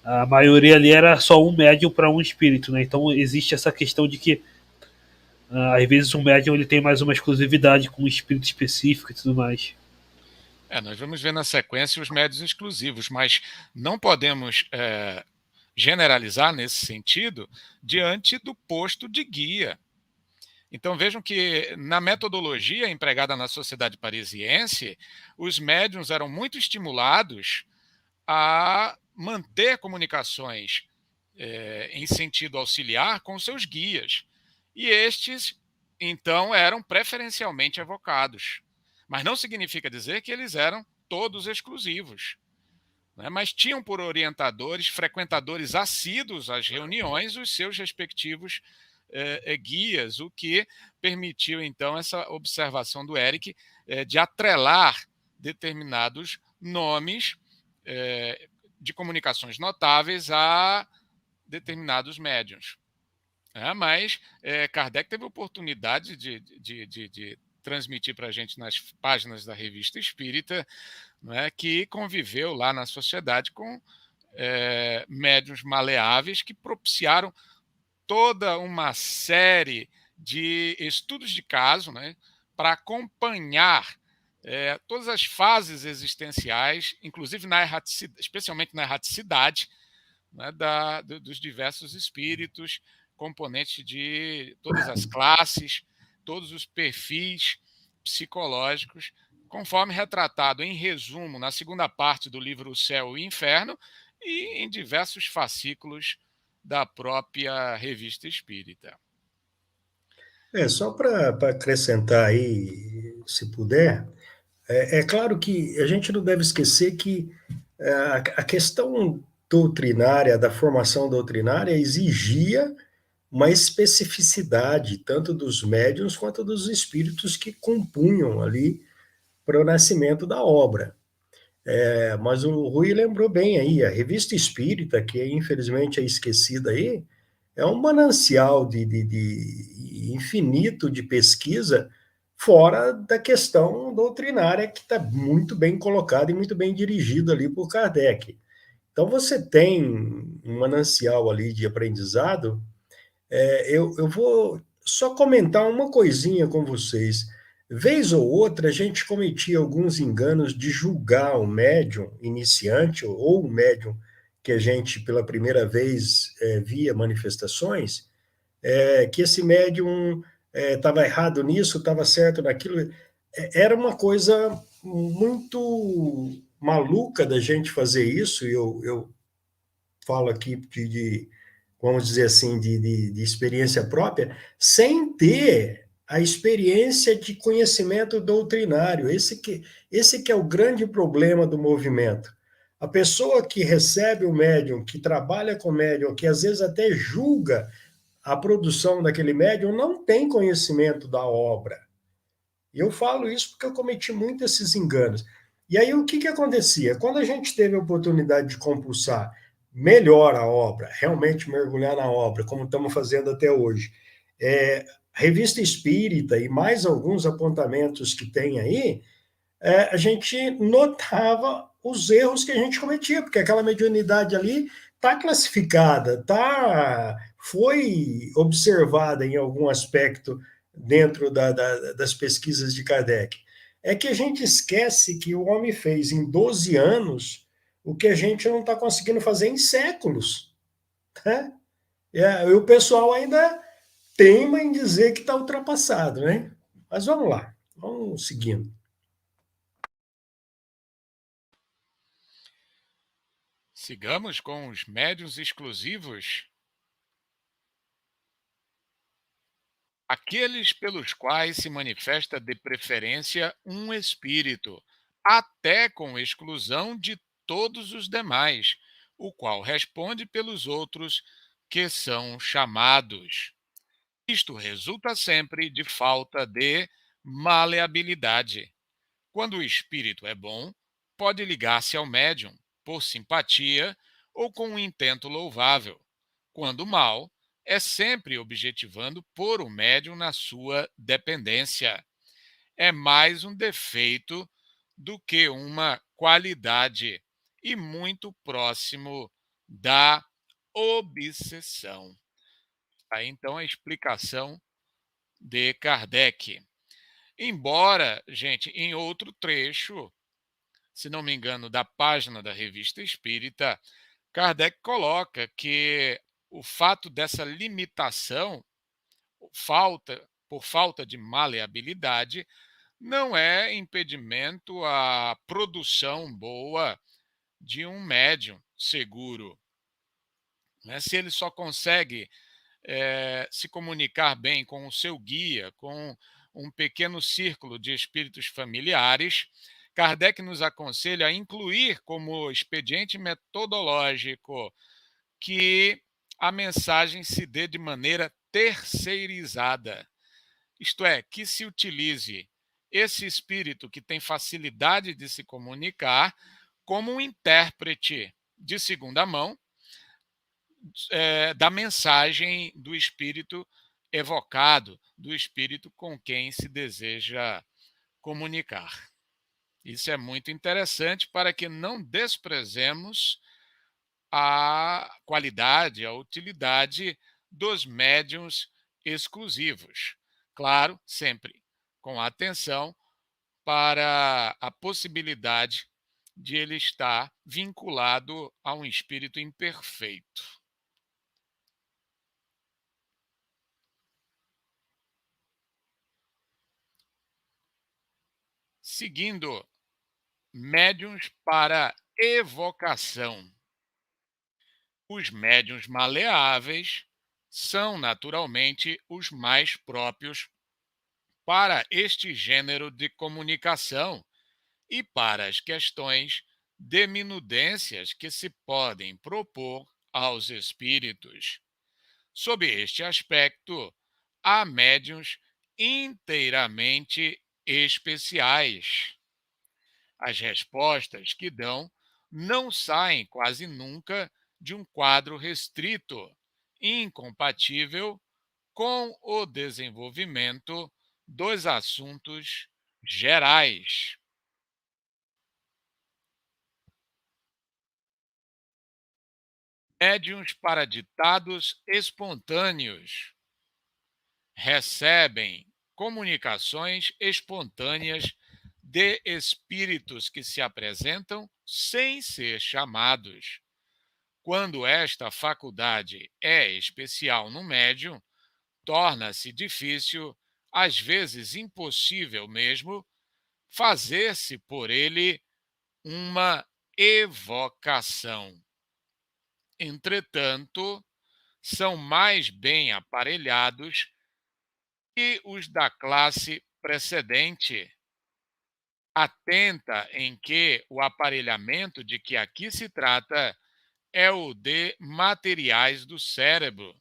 a maioria ali era só um médium para um espírito, né? Então existe essa questão de que às vezes um médium ele tem mais uma exclusividade com um espírito específico e tudo mais. Nós vamos ver na sequência os médiuns exclusivos, mas não podemos generalizar nesse sentido, diante do posto de guia. Então vejam que na metodologia empregada na sociedade parisiense, os médiuns eram muito estimulados a manter comunicações em sentido auxiliar com seus guias. E estes, então, eram preferencialmente evocados. Mas não significa dizer que eles eram todos exclusivos, né? Mas tinham por orientadores, frequentadores assíduos às reuniões, os seus respectivos guias, o que permitiu, então, essa observação do Eric de atrelar determinados nomes de comunicações notáveis a determinados médiuns. Mas Kardec teve oportunidade de transmitir para a gente nas páginas da Revista Espírita, que conviveu lá na sociedade com médiuns maleáveis que propiciaram toda uma série de estudos de caso, para acompanhar todas as fases existenciais, inclusive especialmente na erraticidade, dos diversos espíritos, componentes de todas as classes, todos os perfis psicológicos, conforme retratado em resumo na segunda parte do livro O Céu e o Inferno e em diversos fascículos da própria Revista Espírita. Só para acrescentar aí, se puder, claro que a gente não deve esquecer que a questão doutrinária, da formação doutrinária, exigia uma especificidade, tanto dos médiuns quanto dos espíritos que compunham ali para o nascimento da obra. Mas o Rui lembrou bem aí, a Revista Espírita, que infelizmente é esquecida aí, é um manancial de infinito de pesquisa, fora da questão doutrinária, que está muito bem colocada e muito bem dirigida ali por Kardec. Então, você tem um manancial ali de aprendizado. Eu vou só comentar uma coisinha com vocês. Vez ou outra, a gente cometia alguns enganos de julgar o médium iniciante ou o médium que a gente, pela primeira vez, via manifestações, que esse médium estava errado nisso, estava certo naquilo. Era uma coisa muito maluca da gente fazer isso, e eu falo aqui vamos dizer assim, de experiência própria, sem ter a experiência de conhecimento doutrinário. Esse que é o grande problema do movimento. A pessoa que recebe o médium, que trabalha com o médium, que às vezes até julga a produção daquele médium, não tem conhecimento da obra. E eu falo isso porque eu cometi muito esses enganos. E aí o que acontecia? Quando a gente teve a oportunidade de compulsar melhor a obra, realmente mergulhar na obra, como estamos fazendo até hoje, a Revista Espírita e mais alguns apontamentos que tem aí, a gente notava os erros que a gente cometia, porque aquela mediunidade ali está classificada, foi observada em algum aspecto dentro das pesquisas de Kardec. É que a gente esquece que o homem fez em 12 anos o que a gente não está conseguindo fazer em séculos. Né? E o pessoal ainda teima em dizer que está ultrapassado, né? Mas vamos lá, vamos seguindo. Sigamos com os médiuns exclusivos. Aqueles pelos quais se manifesta de preferência um espírito, até com exclusão de todos os demais, o qual responde pelos outros que são chamados. Isto resulta sempre de falta de maleabilidade. Quando o espírito é bom, pode ligar-se ao médium por simpatia ou com um intento louvável. Quando mal, é sempre objetivando pôr o médium na sua dependência. É mais um defeito do que uma qualidade e muito próximo da obsessão. Aí então a explicação de Kardec. Embora, gente, em outro trecho, se não me engano, da página da Revista Espírita, Kardec coloca que o fato dessa limitação, por falta de maleabilidade, não é impedimento à produção boa de um médium seguro. Né? Se ele só consegue se comunicar bem com o seu guia, com um pequeno círculo de espíritos familiares, Kardec nos aconselha a incluir como expediente metodológico que a mensagem se dê de maneira terceirizada. Isto é, que se utilize esse espírito que tem facilidade de se comunicar como um intérprete de segunda mão da mensagem do espírito evocado, do espírito com quem se deseja comunicar. Isso é muito interessante para que não desprezemos a qualidade, a utilidade dos médiuns exclusivos. Claro, sempre com atenção para a possibilidade de ele estar vinculado a um espírito imperfeito. Seguindo, médiuns para evocação. Os médiuns maleáveis são naturalmente os mais próprios para este gênero de comunicação e para as questões de minudências que se podem propor aos espíritos. Sob este aspecto, há médiuns inteiramente especiais. As respostas que dão não saem quase nunca de um quadro restrito, incompatível com o desenvolvimento dos assuntos gerais. Médiuns para ditados espontâneos recebem comunicações espontâneas de espíritos que se apresentam sem ser chamados. Quando esta faculdade é especial no médium, torna-se difícil, às vezes impossível mesmo, fazer-se por ele uma evocação. Entretanto, são mais bem aparelhados que os da classe precedente, atenta em que o aparelhamento de que aqui se trata é o de materiais do cérebro,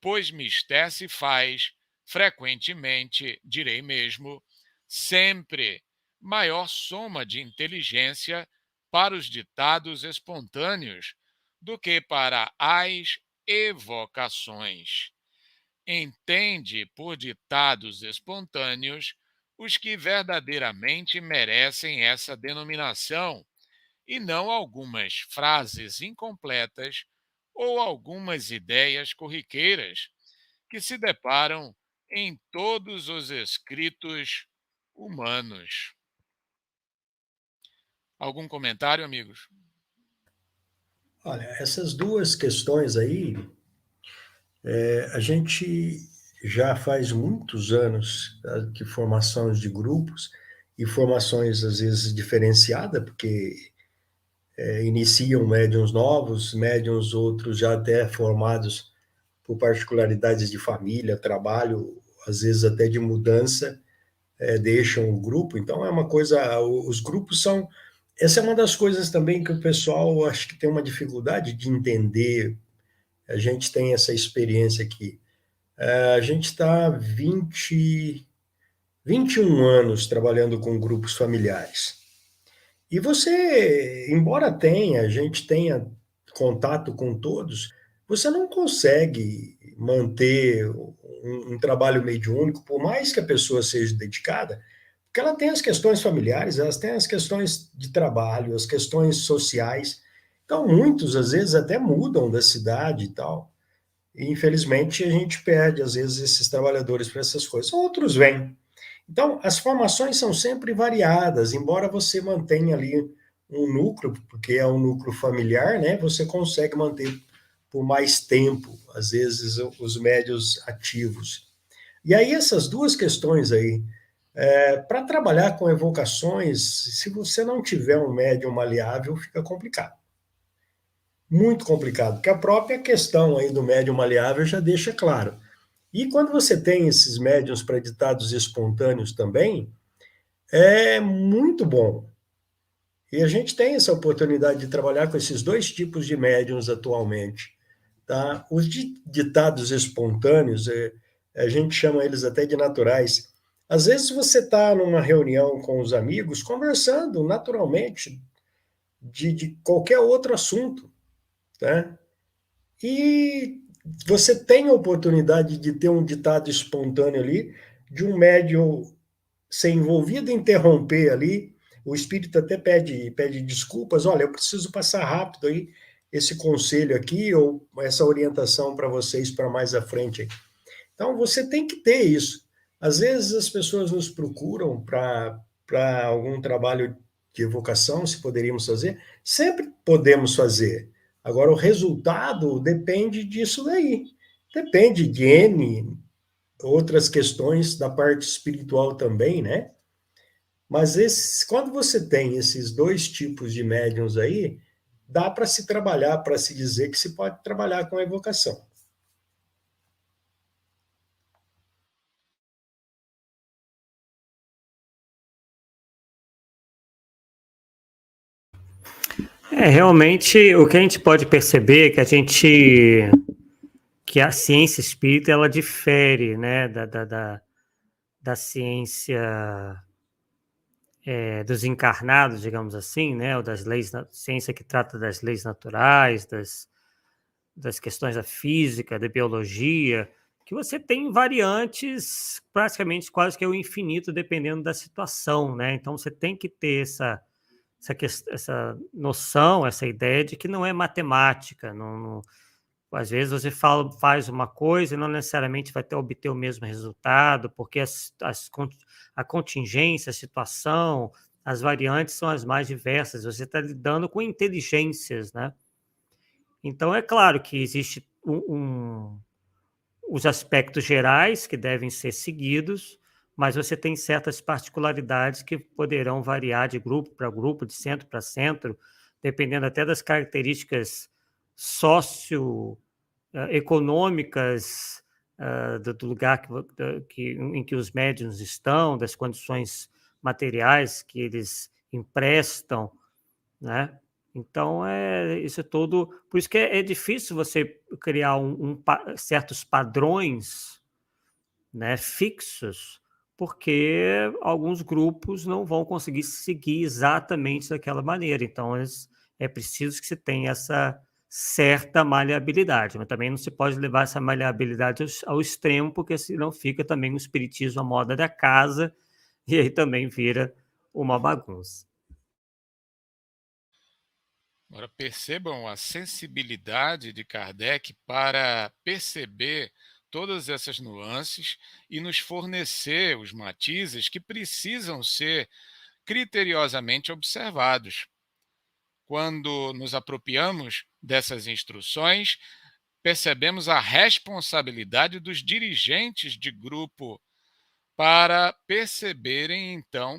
pois mister se faz, frequentemente, direi mesmo, sempre, maior soma de inteligência para os ditados espontâneos do que para as evocações. Entende por ditados espontâneos os que verdadeiramente merecem essa denominação, e não algumas frases incompletas ou algumas ideias corriqueiras que se deparam em todos os escritos humanos. Algum comentário, amigos? Olha, essas duas questões aí, a gente já faz muitos anos que formações de grupos e formações às vezes diferenciadas, porque iniciam médiuns novos, médiuns outros já até formados por particularidades de família, trabalho, às vezes até de mudança, deixam o grupo. Então é uma coisa, os grupos são. Essa é uma das coisas também que o pessoal acho que tem uma dificuldade de entender. A gente tem essa experiência aqui. A gente está 21 anos trabalhando com grupos familiares. E você, embora a gente tenha contato com todos, você não consegue manter um trabalho mediúnico, por mais que a pessoa seja dedicada, porque ela tem as questões familiares, elas têm as questões de trabalho, as questões sociais. Então, muitos, às vezes, até mudam da cidade e tal. E, infelizmente, a gente perde, às vezes, esses trabalhadores para essas coisas. Outros vêm. Então, as formações são sempre variadas, embora você mantenha ali um núcleo, porque é um núcleo familiar, né? Você consegue manter por mais tempo, às vezes, os médios ativos. E aí, essas duas questões aí, para trabalhar com evocações, se você não tiver um médium maleável, fica complicado. Muito complicado, porque a própria questão aí do médium maleável já deixa claro. E quando você tem esses médiums para ditados espontâneos também, é muito bom. E a gente tem essa oportunidade de trabalhar com esses dois tipos de médiums atualmente. Tá? Os ditados espontâneos, a gente chama eles até de naturais. Às vezes você está numa reunião com os amigos, conversando naturalmente de qualquer outro assunto, tá? E você tem a oportunidade de ter um ditado espontâneo ali, de um médium ser envolvido, interromper ali, o espírito até pede desculpas, olha, eu preciso passar rápido aí esse conselho aqui, ou essa orientação para vocês para mais à frente. Então, você tem que ter isso. Às vezes as pessoas nos procuram para algum trabalho de evocação, se poderíamos fazer, sempre podemos fazer. Agora, o resultado depende disso daí. Depende de N outras questões da parte espiritual também, né? Mas quando você tem esses dois tipos de médiums aí, dá para se trabalhar, para se dizer que se pode trabalhar com a evocação. Realmente, o que a gente pode perceber é que a ciência espírita ela difere, né, da ciência dos encarnados, digamos assim, né, ou das leis, ciência que trata das leis naturais, das questões da física, da biologia, que você tem variantes praticamente quase que o infinito, dependendo da situação, né? Então você tem que ter essa noção, essa ideia de que não é matemática, às vezes você faz uma coisa e não necessariamente vai obter o mesmo resultado, porque a contingência, a situação, as variantes são as mais diversas, você está lidando com inteligências, né? Então, é claro que existe os aspectos gerais que devem ser seguidos, mas você tem certas particularidades que poderão variar de grupo para grupo, de centro para centro, dependendo até das características socioeconômicas do lugar em que os médiuns estão, das condições materiais que eles emprestam, né? Então, isso é todo. Por isso que é difícil você criar certos padrões, né, fixos, porque alguns grupos não vão conseguir seguir exatamente daquela maneira. Então, é preciso que se tenha essa certa maleabilidade, mas também não se pode levar essa maleabilidade ao extremo, porque senão fica também o espiritismo à moda da casa, e aí também vira uma bagunça. Agora, percebam a sensibilidade de Kardec para perceber todas essas nuances e nos fornecer os matizes que precisam ser criteriosamente observados. Quando nos apropriamos dessas instruções, percebemos a responsabilidade dos dirigentes de grupo para perceberem, então,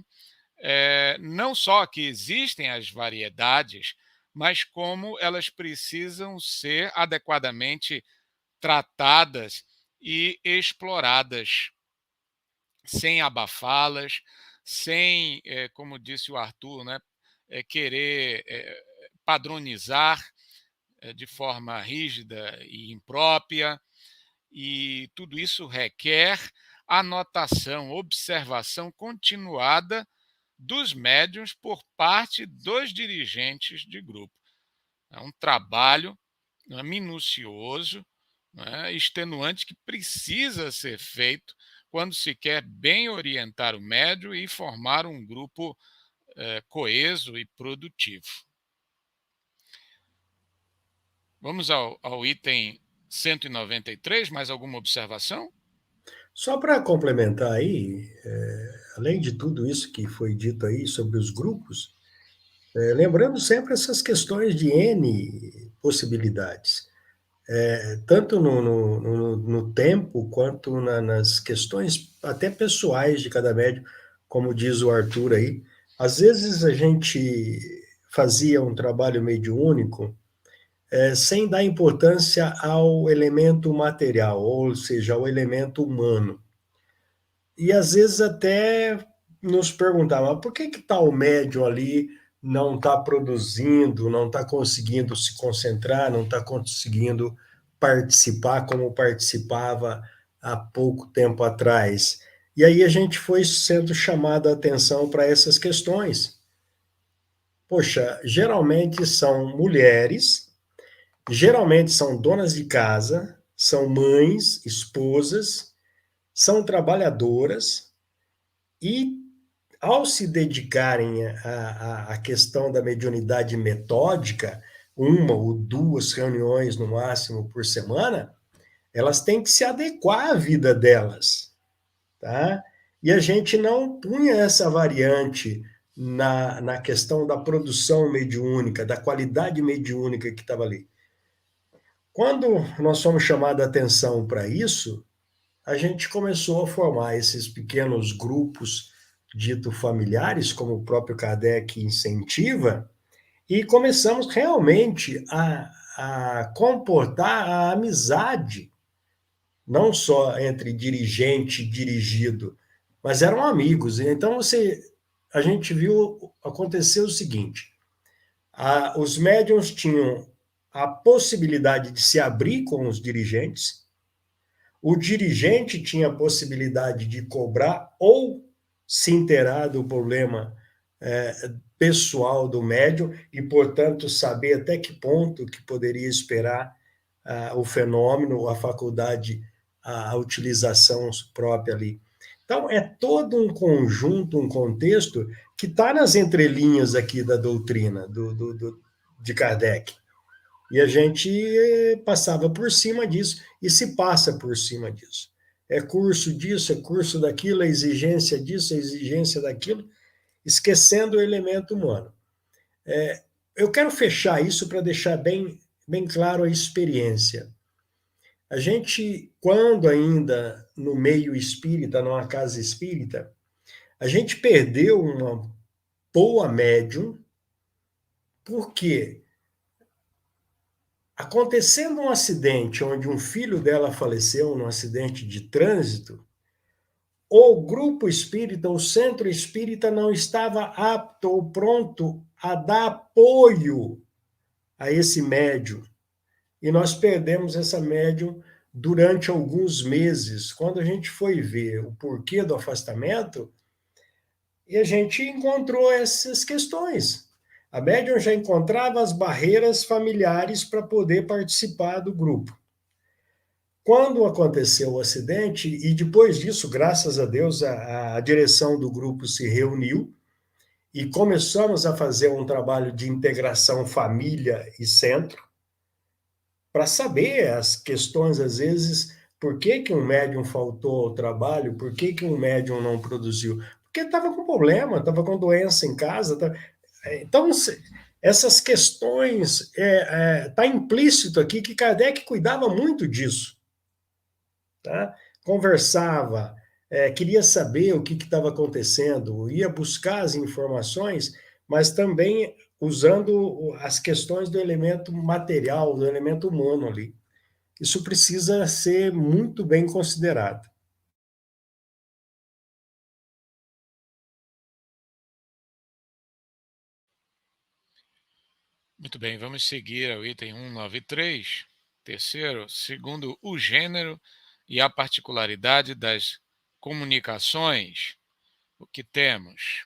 não só que existem as variedades, mas como elas precisam ser adequadamente tratadas e exploradas, sem abafá-las, sem, como disse o Arthur, né, querer padronizar de forma rígida e imprópria, e tudo isso requer anotação, observação continuada dos médiuns por parte dos dirigentes de grupo. É um trabalho minucioso, extenuante, que precisa ser feito quando se quer bem orientar o médium e formar um grupo coeso e produtivo. Vamos ao item 193, mais alguma observação? Só para complementar aí, além de tudo isso que foi dito aí sobre os grupos, Lembrando sempre essas questões de N possibilidades, tanto no tempo quanto nas questões até pessoais de cada médium, como diz o Arthur aí. Às vezes a gente fazia um trabalho mediúnico sem dar importância ao elemento material, ou seja, ao elemento humano. E às vezes até nos perguntava, por que tal médium ali não está produzindo, não está conseguindo se concentrar, não está conseguindo participar como participava há pouco tempo atrás? E aí a gente foi sendo chamado a atenção para essas questões. Poxa, geralmente são mulheres, geralmente são donas de casa, são mães, esposas, são trabalhadoras e, ao se dedicarem à questão da mediunidade metódica, uma ou duas reuniões no máximo por semana, elas têm que se adequar à vida delas, tá? E a gente não punha essa variante na questão da produção mediúnica, da qualidade mediúnica que estava ali. Quando nós fomos chamados a atenção para isso, a gente começou a formar esses pequenos grupos dito familiares, como o próprio Kardec incentiva, e começamos realmente a comportar a amizade, não só entre dirigente e dirigido, mas eram amigos. Então a gente viu acontecer o seguinte: os médiuns tinham a possibilidade de se abrir com os dirigentes, o dirigente tinha a possibilidade de cobrar ou se inteirar do problema pessoal do médium e, portanto, saber até que ponto que poderia esperar o fenômeno, a faculdade, a utilização própria ali. Então, é todo um conjunto, um contexto que está nas entrelinhas aqui da doutrina de Kardec. E a gente passava por cima disso e se passa por cima disso. É curso disso, é curso daquilo, é exigência disso, é exigência daquilo, esquecendo o elemento humano. Eu quero fechar isso para deixar bem claro a experiência. A gente, quando ainda no meio espírita, numa casa espírita, a gente perdeu uma boa médium, porque acontecendo um acidente onde um filho dela faleceu num acidente de trânsito, o grupo espírita, o centro espírita não estava apto ou pronto a dar apoio a esse médium. E nós perdemos essa médium durante alguns meses. Quando a gente foi ver o porquê do afastamento, e a gente encontrou essas questões. A médium já encontrava as barreiras familiares para poder participar do grupo. Quando aconteceu o acidente, e depois disso, graças a Deus, a direção do grupo se reuniu e começamos a fazer um trabalho de integração família e centro, para saber as questões, às vezes, por que um médium faltou ao trabalho, por que um médium não produziu. Porque estava com problema, estava com doença em casa. Então, essas questões, está implícito aqui que Kardec cuidava muito disso. Tá? Conversava, queria saber o que estava acontecendo, ia buscar as informações, mas também usando as questões do elemento material, do elemento humano ali. Isso precisa ser muito bem considerado. Muito bem, vamos seguir ao item 193, terceiro, segundo o gênero e a particularidade das comunicações. O que temos?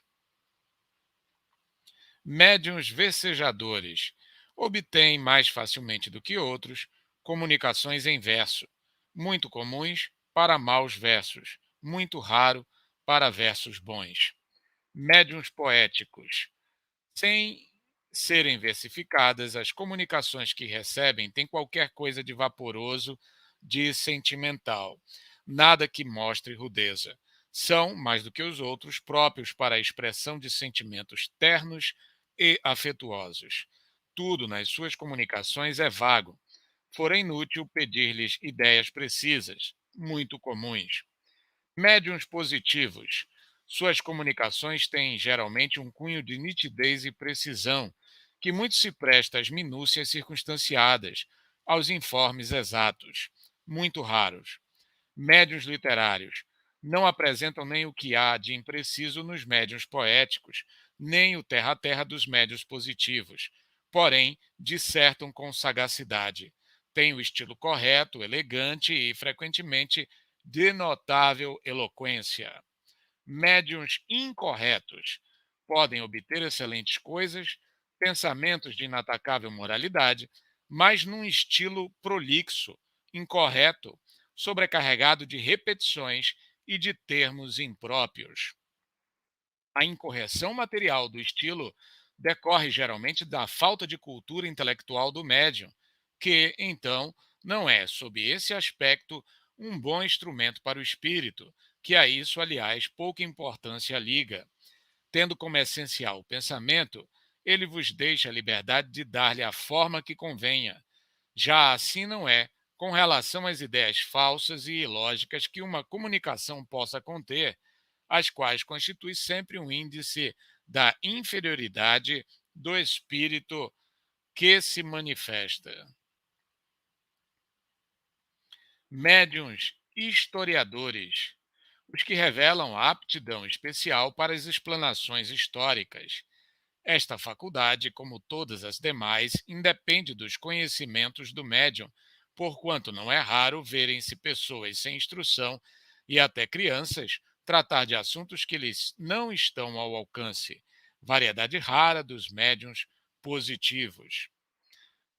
Médiuns versejadores obtêm mais facilmente do que outros comunicações em verso, muito comuns para maus versos, muito raro para versos bons. Médiuns poéticos, sem serem versificadas, as comunicações que recebem têm qualquer coisa de vaporoso, de sentimental, nada que mostre rudeza. São, mais do que os outros, próprios para a expressão de sentimentos ternos, e afetuosos. Tudo nas suas comunicações é vago, fora inútil pedir-lhes ideias precisas, muito comuns. Médiuns positivos. Suas comunicações têm geralmente um cunho de nitidez e precisão, que muito se presta às minúcias circunstanciadas, aos informes exatos, muito raros. Médiuns literários. Não apresentam nem o que há de impreciso nos médiuns poéticos, nem o terra a terra dos médiuns positivos. Porém, dissertam com sagacidade. Têm o estilo correto, elegante e, frequentemente, de notável eloquência. Médiuns incorretos podem obter excelentes coisas, pensamentos de inatacável moralidade, mas num estilo prolixo, incorreto, sobrecarregado de repetições e de termos impróprios. A incorreção material do estilo decorre geralmente da falta de cultura intelectual do médium, que, então, não é, sob esse aspecto, um bom instrumento para o espírito, que a isso, aliás, pouca importância liga. Tendo como essencial o pensamento, ele vos deixa a liberdade de dar-lhe a forma que convenha. Já assim não é com relação às ideias falsas e ilógicas que uma comunicação possa conter, as quais constitui sempre um índice da inferioridade do espírito que se manifesta. Médiuns historiadores, os que revelam a aptidão especial para as explanações históricas. Esta faculdade, como todas as demais, independe dos conhecimentos do médium, porquanto não é raro verem-se pessoas sem instrução e até crianças tratar de assuntos que lhes não estão ao alcance, variedade rara dos médiuns positivos.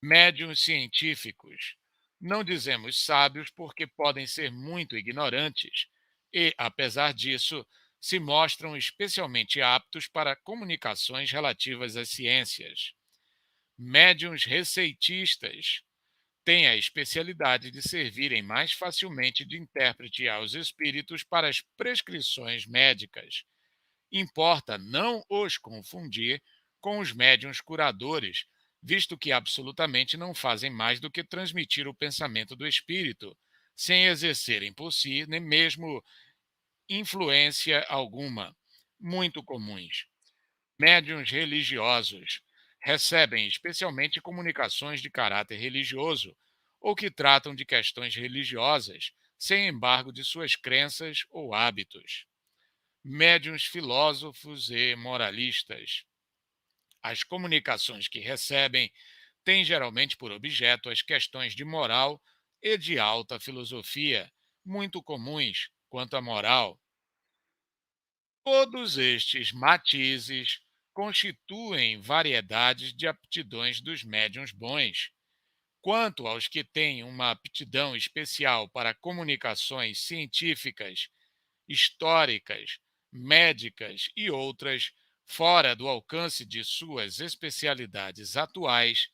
Médiuns científicos. Não dizemos sábios porque podem ser muito ignorantes e, apesar disso, se mostram especialmente aptos para comunicações relativas às ciências. Médiuns receitistas têm a especialidade de servirem mais facilmente de intérprete aos espíritos para as prescrições médicas. Importa não os confundir com os médiuns curadores, visto que absolutamente não fazem mais do que transmitir o pensamento do espírito, sem exercerem por si nem mesmo influência alguma, muito comuns. Médiuns religiosos recebem especialmente comunicações de caráter religioso ou que tratam de questões religiosas, sem embargo de suas crenças ou hábitos. Médiuns filósofos e moralistas. As comunicações que recebem têm geralmente por objeto as questões de moral e de alta filosofia, muito comuns quanto à moral. Todos estes matizes constituem variedades de aptidões dos médiuns bons. Quanto aos que têm uma aptidão especial para comunicações científicas, históricas, médicas e outras, fora do alcance de suas especialidades atuais,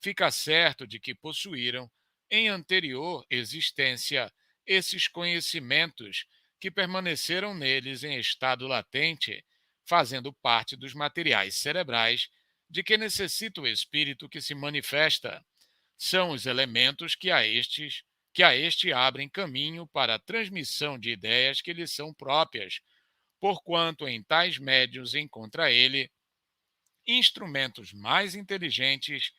fica certo de que possuíram, em anterior existência, esses conhecimentos que permaneceram neles em estado latente, fazendo parte dos materiais cerebrais de que necessita o espírito que se manifesta. São os elementos que a este abrem caminho para a transmissão de ideias que lhe são próprias, porquanto em tais médiuns encontra ele instrumentos mais inteligentes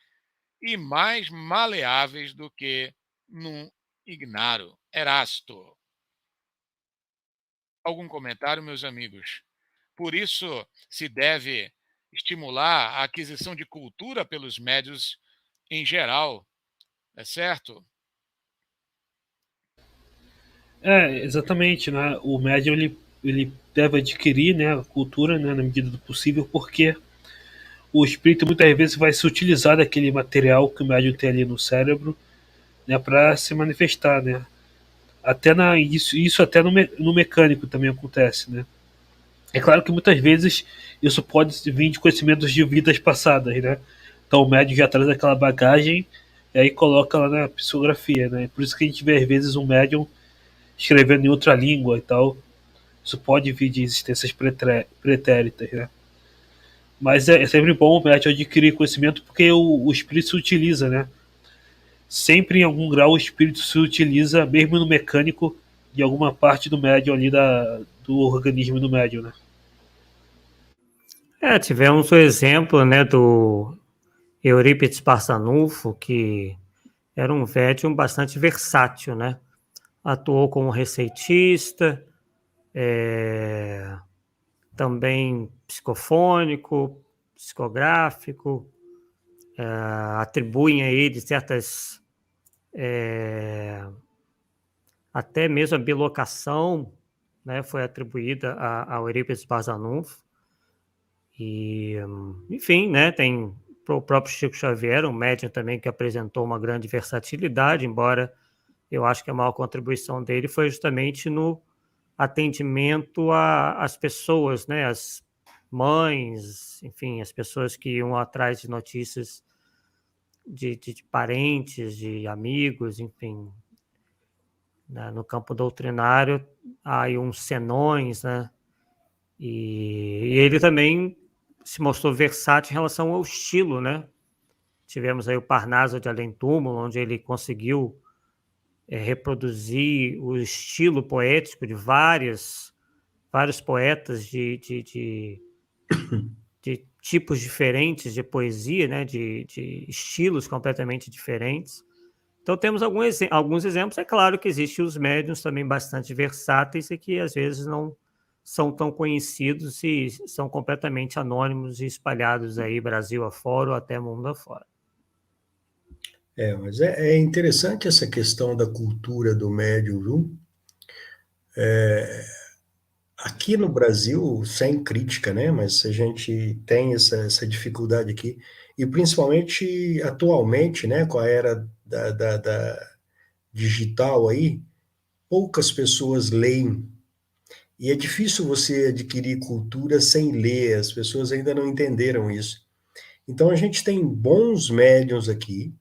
e mais maleáveis do que num ignaro. Erasto. Algum comentário, meus amigos? Por isso se deve estimular a aquisição de cultura pelos médiuns em geral, é certo? Exatamente, né? O médium ele deve adquirir, né, a cultura, né, na medida do possível, porque o espírito muitas vezes vai se utilizar daquele material que o médium tem ali no cérebro, né, para se manifestar, né? Isso até no mecânico também acontece, né? É claro que muitas vezes isso pode vir de conhecimentos de vidas passadas, né? Então o médium já traz aquela bagagem e aí coloca lá na psicografia, né? Por isso que a gente vê às vezes um médium escrevendo em outra língua e tal. Isso pode vir de existências pretéritas, né? Mas é sempre bom o médium adquirir conhecimento porque o espírito se utiliza, né? Sempre em algum grau o espírito se utiliza, mesmo no mecânico, de alguma parte do médium ali do organismo do médium, né? Tivemos o exemplo, né, do Eurípides Barçanufo, que era um médium bastante versátil, né? Atuou como receitista, também psicofônico, psicográfico, atribuem a ele certas, até mesmo a bilocação, né, foi atribuída ao Eurípides Barçanufo. E, enfim, né, tem o próprio Chico Xavier, um médium também que apresentou uma grande versatilidade, embora eu acho que a maior contribuição dele foi justamente no atendimento às pessoas, né, as mães, enfim, as pessoas que iam atrás de notícias de parentes, de amigos, enfim. Né, no campo doutrinário, há aí uns senões, né, e ele também se mostrou versátil em relação ao estilo, né? Tivemos aí o Parnaso de Além Túmulo, onde ele conseguiu reproduzir o estilo poético de vários poetas de tipos diferentes de poesia, né? De estilos completamente diferentes. Então temos alguns exemplos. É claro que existem os médiuns também bastante versáteis e que às vezes não são tão conhecidos e são completamente anônimos e espalhados aí Brasil afora ou até mundo afora. Mas é interessante essa questão da cultura do médium, viu? Aqui no Brasil, sem crítica, né? Mas a gente tem essa dificuldade aqui, e principalmente atualmente, né? Com a era da digital aí, poucas pessoas leem. E é difícil você adquirir cultura sem ler, as pessoas ainda não entenderam isso. Então a gente tem bons médiuns aqui,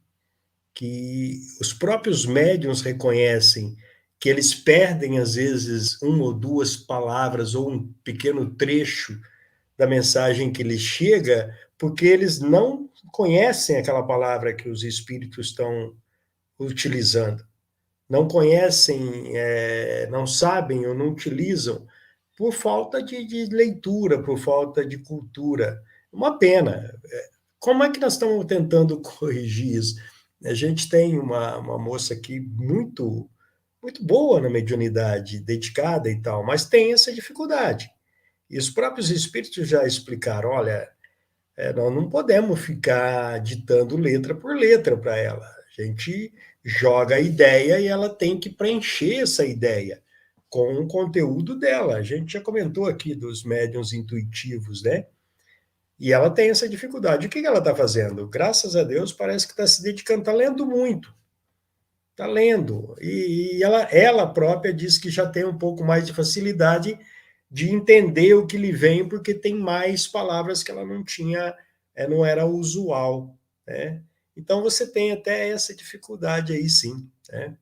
que os próprios médiuns reconhecem que eles perdem, às vezes, uma ou duas palavras ou um pequeno trecho da mensagem que lhes chega, porque eles não conhecem aquela palavra que os espíritos estão utilizando. Não conhecem, não sabem ou não utilizam por falta de leitura, por falta de cultura. Uma pena. Como é que nós estamos tentando corrigir isso? A gente tem uma moça aqui muito boa na mediunidade, dedicada e tal, mas tem essa dificuldade. E os próprios espíritos já explicaram: olha, nós não podemos ficar ditando letra por letra para ela. A gente joga a ideia e ela tem que preencher essa ideia com o conteúdo dela. A gente já comentou aqui dos médiuns intuitivos, né? E ela tem essa dificuldade. O que ela está fazendo? Graças a Deus, parece que está se dedicando, está lendo muito. Está lendo. E ela própria diz que já tem um pouco mais de facilidade de entender o que lhe vem, porque tem mais palavras que ela não tinha, não era usual. Né? Então você tem até essa dificuldade aí, sim. Né?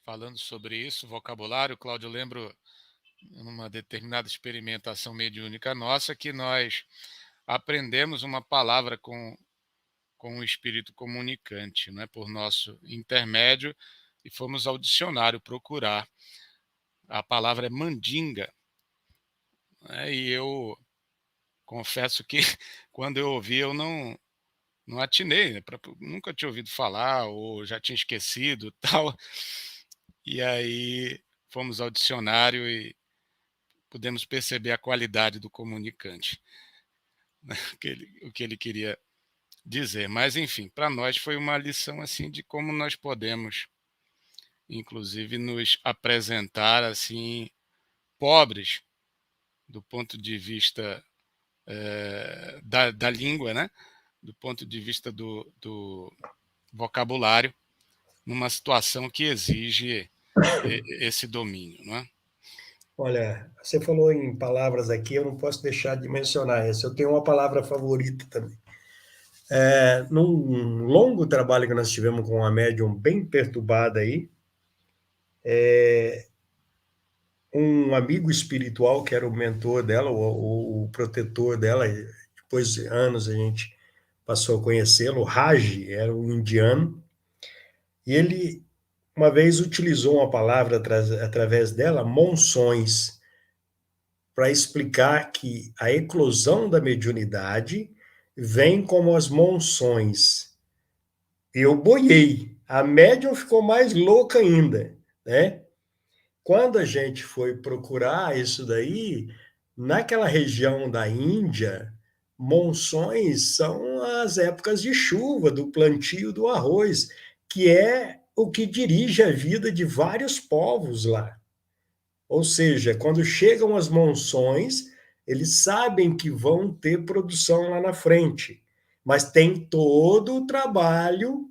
Falando sobre isso, vocabulário, Cláudio, eu lembro numa determinada experimentação mediúnica nossa que nós aprendemos uma palavra com o espírito comunicante, né, por nosso intermédio, e fomos ao dicionário procurar. A palavra é mandinga, né, e eu confesso que quando eu ouvi eu não atinei, né, nunca tinha ouvido falar ou já tinha esquecido tal. E aí fomos ao dicionário e pudemos perceber a qualidade do comunicante, né, o que ele queria dizer. Mas, enfim, para nós foi uma lição assim de como nós podemos, inclusive, nos apresentar assim pobres do ponto de vista da língua, né? Do ponto de vista do vocabulário, numa situação que exige esse domínio, não é? Olha, você falou em palavras aqui, eu não posso deixar de mencionar essa. Eu tenho uma palavra favorita também. Num longo trabalho que nós tivemos com uma médium bem perturbada aí, um amigo espiritual, que era o mentor dela, o protetor dela, depois de anos a gente passou a conhecê-lo, o Raj, era um indiano, e ele uma vez utilizou uma palavra através dela, monções, para explicar que a eclosão da mediunidade vem como as monções. Eu boiei, a médium ficou mais louca ainda, né? Quando a gente foi procurar isso daí, naquela região da Índia, monções são as épocas de chuva, do plantio do arroz, que é o que dirige a vida de vários povos lá. Ou seja, quando chegam as monções, eles sabem que vão ter produção lá na frente, mas tem todo o trabalho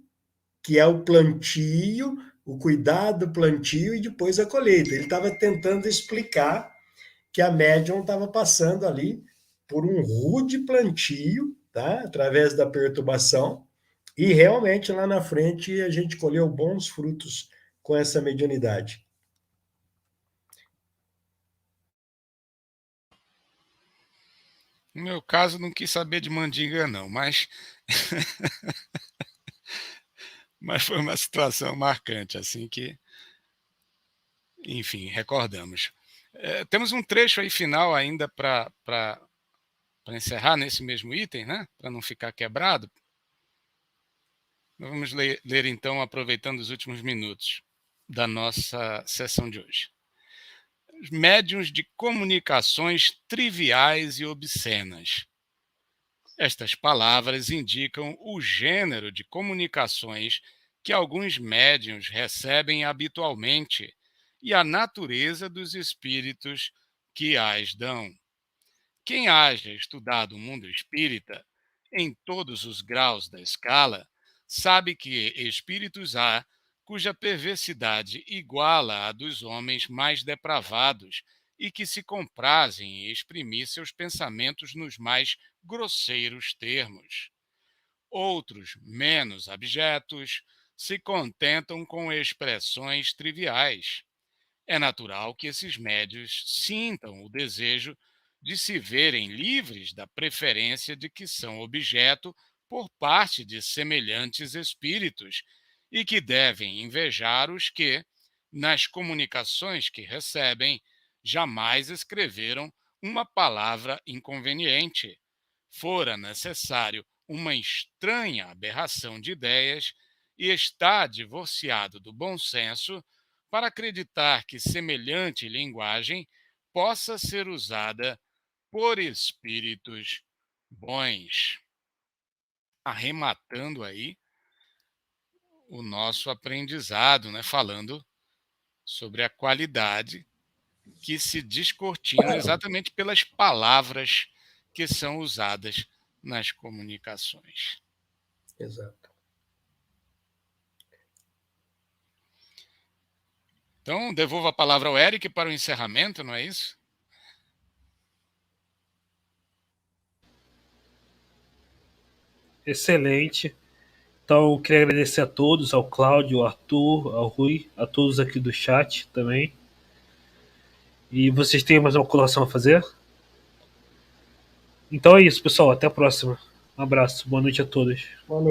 que é o plantio, o cuidado do plantio e depois a colheita. Ele estava tentando explicar que a médium estava passando ali por um rude plantio, tá? Através da perturbação, e realmente lá na frente a gente colheu bons frutos com essa mediunidade. No meu caso, não quis saber de mandinga, não, mas, mas foi uma situação marcante, assim que, enfim, recordamos. Temos um trecho aí final ainda para encerrar nesse mesmo item, né? Para não ficar quebrado. Vamos ler então, aproveitando os últimos minutos da nossa sessão de hoje. Médiuns de comunicações triviais e obscenas. Estas palavras indicam o gênero de comunicações que alguns médiuns recebem habitualmente e a natureza dos espíritos que as dão. Quem haja estudado o mundo espírita, em todos os graus da escala, sabe que espíritos há cuja perversidade iguala a dos homens mais depravados e que se comprazem em exprimir seus pensamentos nos mais grosseiros termos. Outros, menos abjetos, se contentam com expressões triviais. É natural que esses médios sintam o desejo de se verem livres da preferência de que são objeto por parte de semelhantes espíritos e que devem invejar os que, nas comunicações que recebem, jamais escreveram uma palavra inconveniente. Fora necessário uma estranha aberração de ideias e está divorciado do bom senso para acreditar que semelhante linguagem possa ser usada por espíritos bons. Arrematando aí o nosso aprendizado, né, falando sobre a qualidade que se descortina exatamente pelas palavras que são usadas nas comunicações. Exato. Então, devolvo a palavra ao Eric para o encerramento, não é isso? Excelente. Então, eu queria agradecer a todos, ao Cláudio, ao Arthur, ao Rui, a todos aqui do chat também. E vocês têm mais uma colação a fazer? Então é isso, pessoal. Até a próxima. Um abraço. Boa noite a todos. Boa noite.